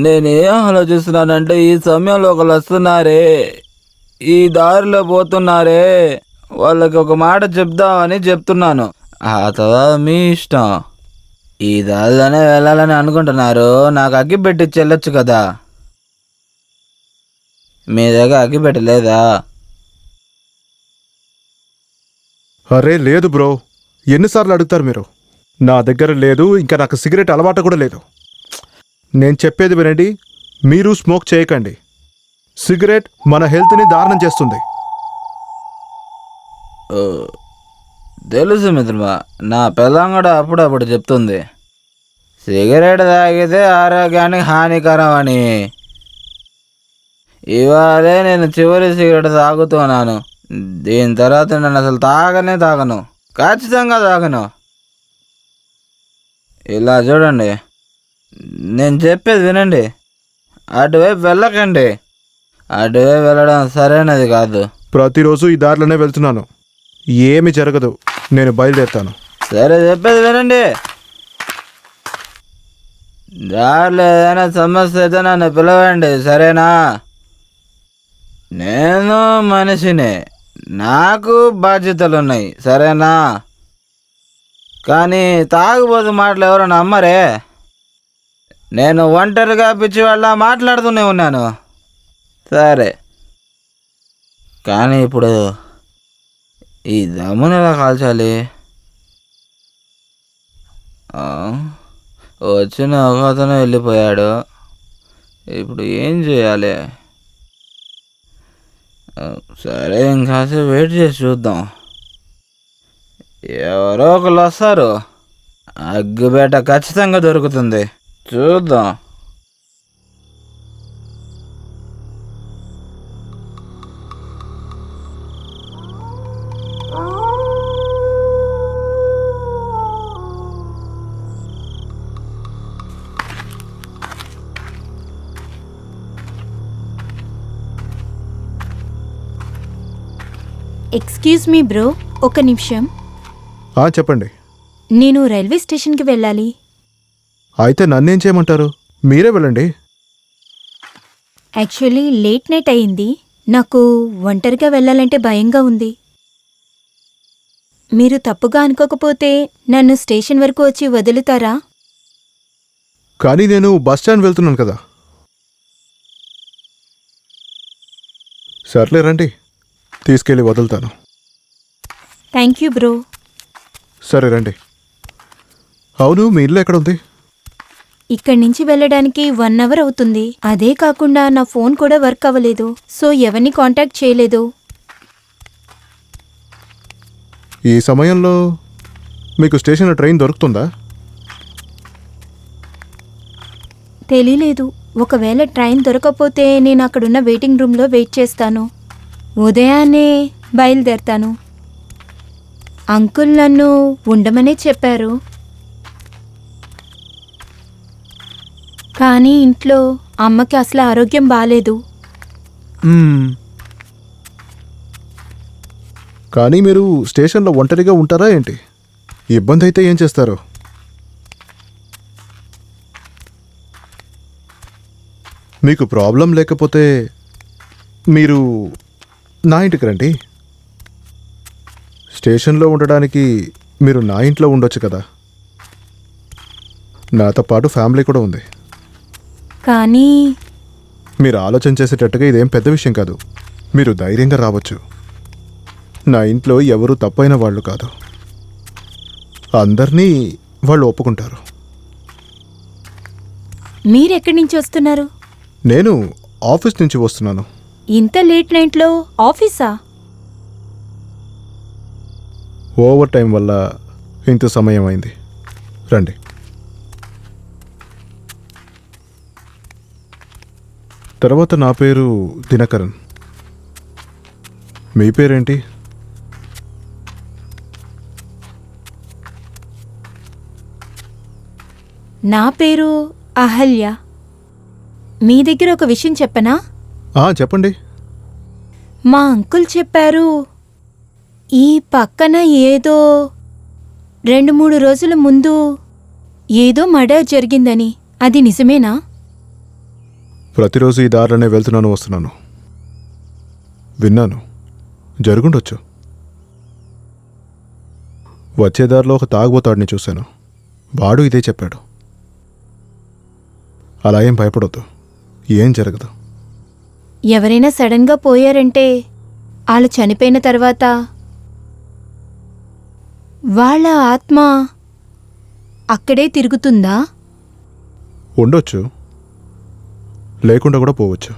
నేనేం ఆలోచిస్తున్నానంటే, ఈ సమయంలో ఒకళ్ళు వస్తున్నారే, ఈ దారిలో పోతున్నారే, వాళ్ళకి ఒక మాట చెప్దామని చెప్తున్నాను. ఆ తర్వాత మీ ఇష్టం. ఈ దారిలోనే వెళ్ళాలని అనుకుంటున్నారు, నాకు అగ్గి పెట్టి చెల్లొచ్చు కదా. మీ దగ్గర అగ్గి పెట్టలేదా? అరే లేదు బ్రో, ఎన్నిసార్లు అడుగుతారు మీరు? నా దగ్గర లేదు. ఇంకా నాకు సిగరెట్ అలవాటు కూడా లేదు. నేను చెప్పేది వినండి, మీరు స్మోక్ చేయకండి. సిగరెట్ మన హెల్త్ని దారుణం చేస్తుంది. తెలుసు మిత్రమా, నా పిల్లం కూడా అప్పుడప్పుడు చెప్తుంది సిగరెట్ తాగితే ఆరోగ్యానికి హానికరం అని. ఇవాళే నేను చివరి సిగరెట్ తాగుతున్నాను. దీని తర్వాత నేను అసలు తాగను, ఖచ్చితంగా తాగను. ఇలా చూడండి, నేను చెప్పేది వినండి. అటువైపు వెళ్ళకండి. అటువైపు వెళ్ళడం సరైనది కాదు. ప్రతిరోజు ఈ దారిలోనే వెళ్తున్నాను, ఏమి జరగదు. నేను బయలుదేరుతాను. సరే, చెప్పేది వినండి. దారిలో ఏదైనా సమస్య అయితే నన్ను పిలవండి, సరేనా? నేను మనిషినే, నాకు బాధ్యతలు ఉన్నాయి, సరేనా? కానీ తాగుబోతు మాటలు ఎవరు నమ్మరే. నేను ఒంటరిగా పిచ్చి వాళ్ళ మాట్లాడుతూనే ఉన్నాను. సరే, కానీ ఇప్పుడు ఈ దమ్ముని ఎలా కాల్చాలి? వచ్చిన ఒక అతను వెళ్ళిపోయాడు. ఇప్పుడు ఏం చేయాలి? సరే, ఇంకాసేపు వెయిట్ చేసి చూద్దాం. ఎవరో ఒకళ్ళు వస్తారు. అగ్గిబేట ఖచ్చితంగా దొరుకుతుంది, చూద్దాం. ఎక్స్క్యూజ్ మీ బ్రో, ఒక నిమిషం. చెప్పండి. నేను రైల్వే స్టేషన్కి వెళ్ళాలి. అయితే నన్నేం చేయమంటారు? మీరే వెళ్ళండి. యాక్చువల్లీ లేట్ నైట్ అయింది. నాకు ఒంటరిగా వెళ్ళాలంటే భయంగా ఉంది. మీరు తప్పుగా అనుకోకపోతే నన్ను స్టేషన్ వరకు వచ్చి వదులుతారా? కానీ నేను బస్ స్టాండ్ వెళ్తున్నాను కదా. సర్లే రండి, తీసుకెళ్ళి వదులుతాను. Thank you bro. సరే రండి. అవును, మీ ఇల్లు ఎక్కడ ఉంది? ఇక్కడి నుంచి వెళ్ళడానికి 1 అవర్ అవుతుంది. అదే కాకుండా నా ఫోన్ కూడా వర్క్ అవ్వలేదు, సో ఎవరిని కాంటాక్ట్ చేయలేదు. ఈ సమయంలో మీకు స్టేషన్లో ట్రైన్ దొరుకుతుందా? తెలియలేదు. ఒకవేళ ట్రైన్ దొరకకపోతే నేను అక్కడున్న వెయిటింగ్ రూమ్లో వెయిట్ చేస్తాను. ఉదయాన్నే బయలుదేరతాను. అంకుల్ నన్ను ఉండమనే చెప్పారు, కానీ ఇంట్లో అమ్మకి అసలు ఆరోగ్యం బాలేదు. కానీ మీరు స్టేషన్లో ఒంటరిగా ఉంటారా ఏంటి? ఇబ్బంది అయితే ఏం చేస్తారు? మీకు ప్రాబ్లం లేకపోతే మీరు నా ఇంటికి రండి. స్టేషన్లో ఉండడానికి మీరు నా ఇంట్లో ఉండొచ్చు కదా. నాతో పాటు ఫ్యామిలీ కూడా ఉంది. కానీ మీరు ఆలోచన చేసేటట్టుగా ఇదేం పెద్ద విషయం కాదు. మీరు ధైర్యంగా రావచ్చు. నా ఇంట్లో ఎవరు తప్పైన వాళ్ళు కాదు. అందరినీ వాళ్ళు ఒప్పుకుంటారు. మీరెక్కడి నుంచి వస్తున్నారు? నేను ఆఫీస్ నుంచి వస్తున్నాను. ఇంత లేట్ నైట్లో ఆఫీసా? ఓవర్ టైం వల్ల ఇంత సమయం అయింది. రండి. తర్వాత నా పేరు దినకరన్. మీ పేరేంటి? నా పేరు అహల్య. మీ దగ్గర ఒక విషయం చెప్పనా? చెప్పండి. మా అంకుల్ చెప్పారు, ఈ పక్కన ఏదో 2-3 రోజుల ముందు ఏదో మర్డర్ జరిగిందని. అది నిజమేనా? ప్రతిరోజు ఈ దారిలోనే వెళ్తున్నాను వస్తున్నాను. విన్నాను. జరుగుండొచ్చు. వచ్చే దారిలో ఒక తాగుబోతాడిని చూశాను. వాడు ఇదే చెప్పాడు. అలా ఏం భయపడొద్దు. ఏం జరగదు. ఎవరైనా సడన్గా పోయారంటే వాళ్ళు చనిపోయిన తర్వాత వాళ్ళ ఆత్మ అక్కడే తిరుగుతుందా? ఉండొచ్చు, లేకుండా కూడా పోవచ్చు.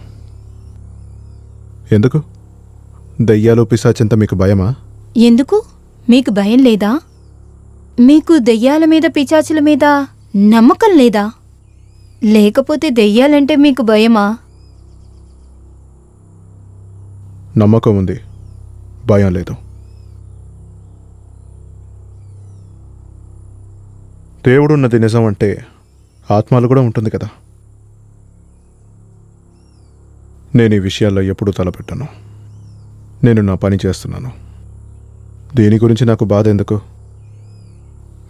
ఎందుకు? దయ్యాలు పిశాచంత మీకు భయమా? ఎందుకు? మీకు భయం లేదా? మీకు దెయ్యాల మీద పిశాచుల మీద నమ్మకం లేదా? లేకపోతే దెయ్యాలంటే మీకు భయమా? నమ్మకం ఉంది, భయం లేదు. దేవుడున్నది నిజం అంటే ఆత్మలు కూడా ఉంటుంది కదా. నేను ఈ విషయాల్లో ఎప్పుడూ తలపెట్టాను. నేను నా పని చేస్తున్నాను. దీని గురించి నాకు బాధ ఎందుకు?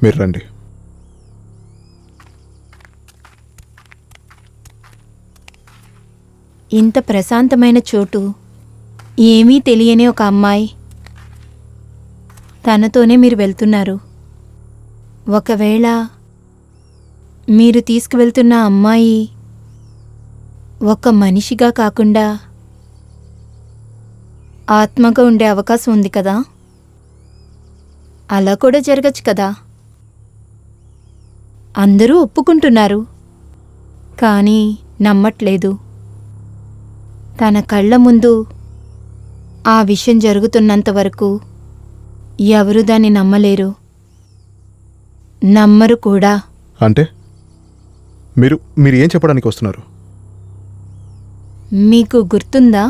మీరు రండి. ఇంత ప్రశాంతమైన చోటు, ఏమీ తెలియని ఒక అమ్మాయి, తనతోనే మీరు వెళ్తున్నారు. ఒకవేళ మీరు తీసుకువెళ్తున్న అమ్మాయి ఒక మనిషిగా కాకుండా ఆత్మగా ఉండే అవకాశం ఉంది కదా. అలా కూడా జరగచ్చు కదా. అందరూ ఒప్పుకుంటున్నారు, కానీ నమ్మట్లేదు. తన కళ్ళ ముందు ఆ విషయం జరుగుతున్నంత వరకు ఎవరు దాన్ని నమ్మలేరు, నమ్మరు కూడా. అంటే మీరు ఏం చెప్పడానికి వస్తున్నారు? మీకు గుర్తుందా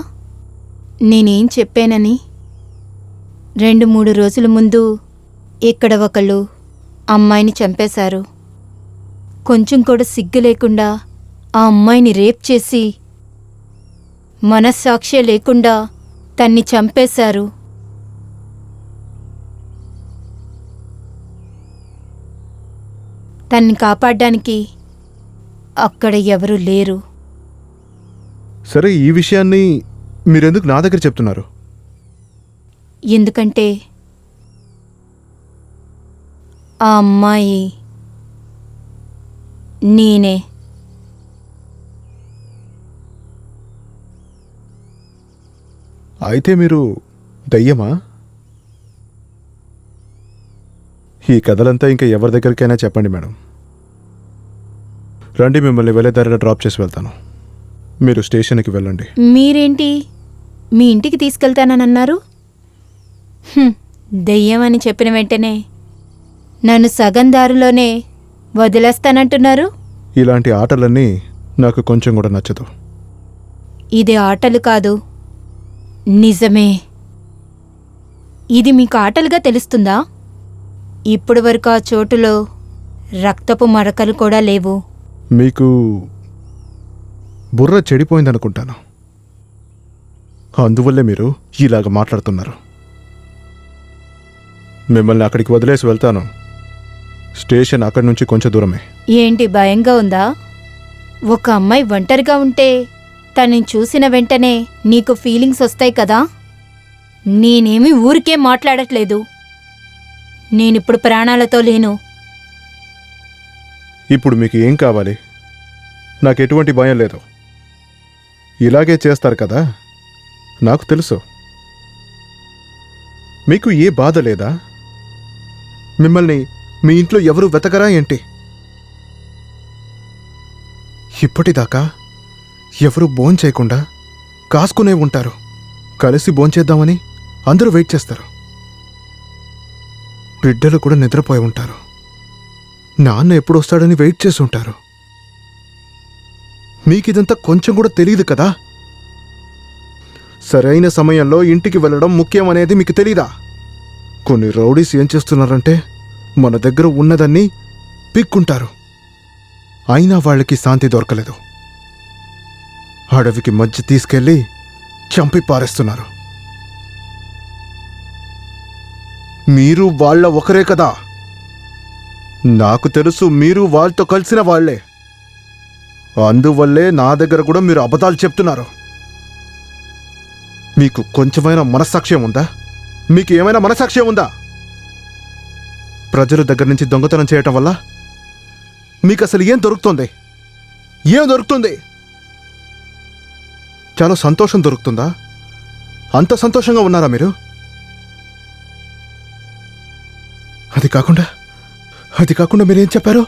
నేనేం చెప్పానని? 2-3 రోజుల ముందు ఇక్కడ ఒకళ్ళు అమ్మాయిని చంపేశారు. కొంచెం కూడా సిగ్గు లేకుండా ఆ అమ్మాయిని రేప్ చేసి మనస్సాక్షి లేకుండా తన్ని చంపేశారు. తన్ని కాపాడ్డానికి అక్కడ ఎవరూ లేరు. సరే, ఈ విషయాన్ని మీరెందుకు నా దగ్గర చెప్తున్నారు? ఎందుకంటే ఆ అమ్మాయి నేనే. అయితే మీరు దయ్యమా? ఈ కథలంతా ఇంకా ఎవరి దగ్గరికైనా చెప్పండి మేడం. రండి, మిమ్మల్ని వెళ్ళే దారిలో డ్రాప్ చేసి వెళ్తాను. మీరు స్టేషన్కి వెళ్ళండి. మీరేంటి మీ ఇంటికి తీసుకెళ్తానన్నారు? దెయ్యం అని చెప్పిన వెంటనే నన్ను సగం దారిలోనే వదిలేస్తానంటున్నారు. ఇలాంటి ఆటలన్నీ నాకు కొంచెం కూడా నచ్చదు. ఇది ఆటలు కాదు, నిజమే. ఇది మీకు ఆటలుగా తెలుస్తుందా? ఇప్పటి వరకు ఆ చోటులో రక్తపు మరకలు కూడా లేవు. మీకు బుర్ర చెడిపోయిందనుకుంటాను. అందువల్లే మీరు ఇలాగ మాట్లాడుతున్నారు. మిమ్మల్ని అక్కడికి వదిలేసి వెళ్తాను. స్టేషన్ అక్కడి నుంచి కొంచెం దూరమే. ఏంటి, భయంగా ఉందా? ఒక అమ్మాయి ఒంటరిగా ఉంటే తనని చూసిన వెంటనే నీకు ఫీలింగ్స్ వస్తాయి కదా. నేనేమి ఊరికే మాట్లాడట్లేదు. నేనిప్పుడు ప్రాణాలతో లేను. ఇప్పుడు మీకు ఏం కావాలి? నాకు ఎటువంటి భయం లేదు. ఇలాగే చేస్తారు కదా, నాకు తెలుసు. మీకు ఏ బాధ లేదా? మిమ్మల్ని మీ ఇంట్లో ఎవరు వెతకరా ఏంటి? ఇప్పటిదాకా ఎవరు భోంచేయకుండా కాసుకునే ఉంటారు. కలిసి భోంచేద్దామని అందరూ వెయిట్ చేస్తారు. బిడ్డలు కూడా నిద్రపోయి ఉంటారు. నాన్న ఎప్పుడు వస్తాడని వెయిట్ చేసి ఉంటారు. మీకిదంతా కొంచెం కూడా తెలియదు కదా? సరైన సమయంలో ఇంటికి వెళ్ళడం ముఖ్యం అనేది మీకు తెలీదా? కొన్ని రౌడీస్ ఏం చేస్తున్నారంటే మన దగ్గర ఉన్నదాన్ని పిక్కుంటారు. అయినా వాళ్ళకి శాంతి దొరకలేదు. అడవికి మధ్య తీసుకెళ్ళి చంపి పారేస్తున్నారు. మీరు వాళ్ళ ఒకరే కదా? నాకు తెలుసు మీరు వాళ్ళతో కలిసిన వాళ్లే. అందువల్లే నా దగ్గర కూడా మీరు అబద్ధాలు చెప్తున్నారు. మీకు కొంచెమైనా మనస్సాక్ష్యం ఉందా? మీకు ఏమైనా మనస్సాక్ష్యం ఉందా? ప్రజల దగ్గర నుంచి దొంగతనం చేయటం వల్ల మీకు అసలు ఏం దొరుకుతుంది? ఏం దొరుకుతుంది? చాలా సంతోషం దొరుకుతుందా? అంత సంతోషంగా ఉన్నారా మీరు? అది కాకుండా మీరేం చెప్పారు?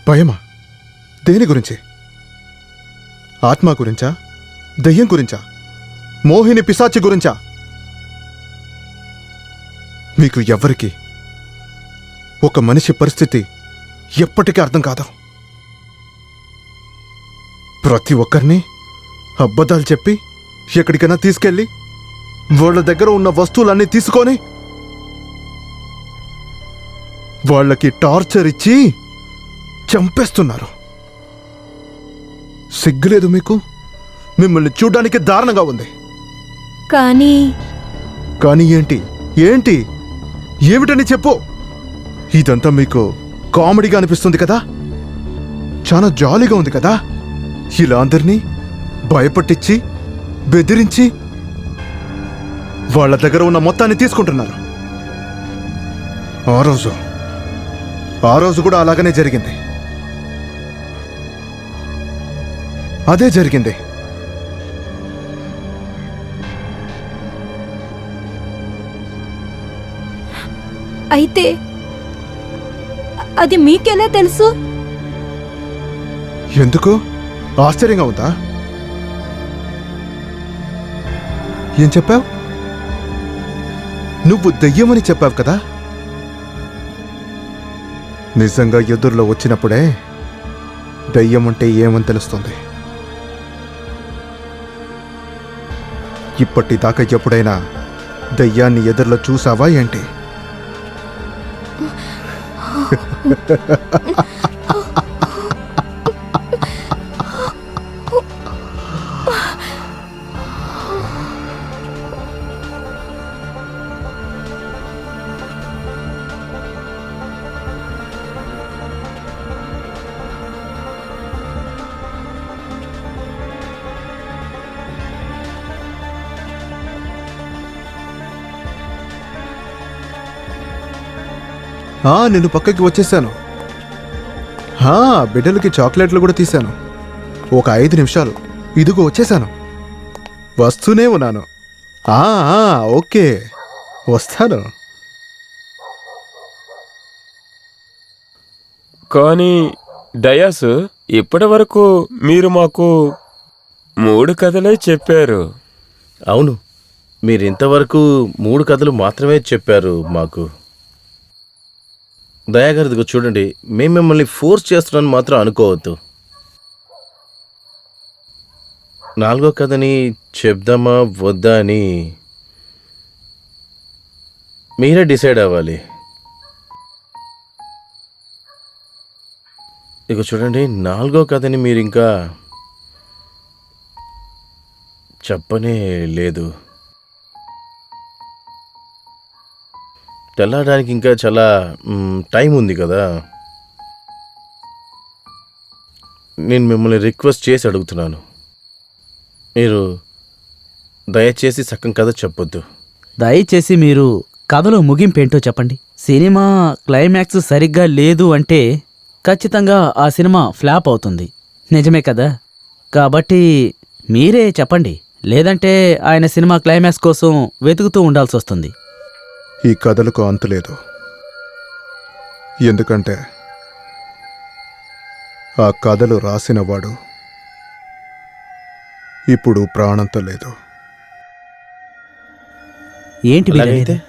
భయమా? దేని గురించి? ఆత్మ గురించా? దయ్యం గురించా? మోహిని పిశాచి గురించా? మీకు ఎవ్వరికి ఒక మనిషి పరిస్థితి ఎప్పటికీ అర్థం కాదు. ప్రతి ఒక్కరిని అబద్ధాలు చెప్పి ఎక్కడికైనా తీసుకెళ్ళి వాళ్ళ దగ్గర ఉన్న వస్తువులన్నీ తీసుకొని వాళ్ళకి టార్చర్ ఇచ్చి చంపేస్తున్నారు. సిగ్గులేదు మీకు? మిమ్మల్ని చూడ్డానికి దారుణంగా ఉంది. కానీ ఏంటి ఏమిటని చెప్పు. ఇదంతా మీకు కామెడీగా అనిపిస్తుంది కదా? చాలా జాలీగా ఉంది కదా? ఇలా అందరినీ భయపట్టించి బెదిరించి వాళ్ళ దగ్గర ఉన్న మొత్తాన్ని తీసుకుంటున్నారు. ఆ రోజు కూడా అలాగనే జరిగింది. అదే జరిగింది. అయితే అది మీకెలా తెలుసు? ఎందుకు? ఆశ్చర్యంగా ఉందా? ఏం చెప్పావు? నువ్వు దెయ్యమని చెప్పావు కదా? నిజంగా ఎదురులో వచ్చినప్పుడే దయ్యం అంటే ఏమని తెలుస్తుంది. ఇప్పటిదాకా ఎప్పుడైనా దయ్యాన్ని ఎదురులో చూసావా ఏంటి? నేను పక్కకి వచ్చేసాను. బిడ్డలకి చాక్లెట్లు కూడా తీశాను. ఒక 5 నిమిషాలు. ఇదిగో వచ్చేసాను. వస్తూనే ఉన్నాను. ఓకే, వస్తాను. కానీ డయాస్, ఇప్పటి వరకు మీరు మాకు 3 కథలే చెప్పారు. అవును, మీరు ఇంతవరకు 3 కథలు మాత్రమే చెప్పారు మాకు. దయాగారిదిగో చూడండి, మేము మిమ్మల్ని ఫోర్స్ చేస్తున్నాను మాత్రం అనుకోవద్దు. 4వ కథని చెప్దామా వద్దా అని మీరే డిసైడ్ అవ్వాలి. ఇక చూడండి, 4వ కథని మీరు ఇంకా చెప్పనే లేదు. తెల్లడానికి ఇంకా చాలా టైం ఉంది కదా. నేను మిమ్మల్ని రిక్వెస్ట్ చేసి అడుగుతున్నాను, మీరు దయచేసి సగం కథ చెప్పొద్దు. దయచేసి మీరు కథలో ముగింపేంటో చెప్పండి. సినిమా క్లైమాక్స్ సరిగ్గా లేదు అంటే ఖచ్చితంగా ఆ సినిమా ఫ్లాప్ అవుతుంది. నిజమే కదా? కాబట్టి మీరే చెప్పండి, లేదంటే ఆయన సినిమా క్లైమాక్స్ కోసం వెతుకుతూ ఉండాల్సి వస్తుంది. ఈ కథలకు అంతులేదు, ఎందుకంటే ఆ కథలు రాసినవాడు ఇప్పుడు ప్రాణంతో లేదు. ఏంటి మీరు అలాగైతే అనేది?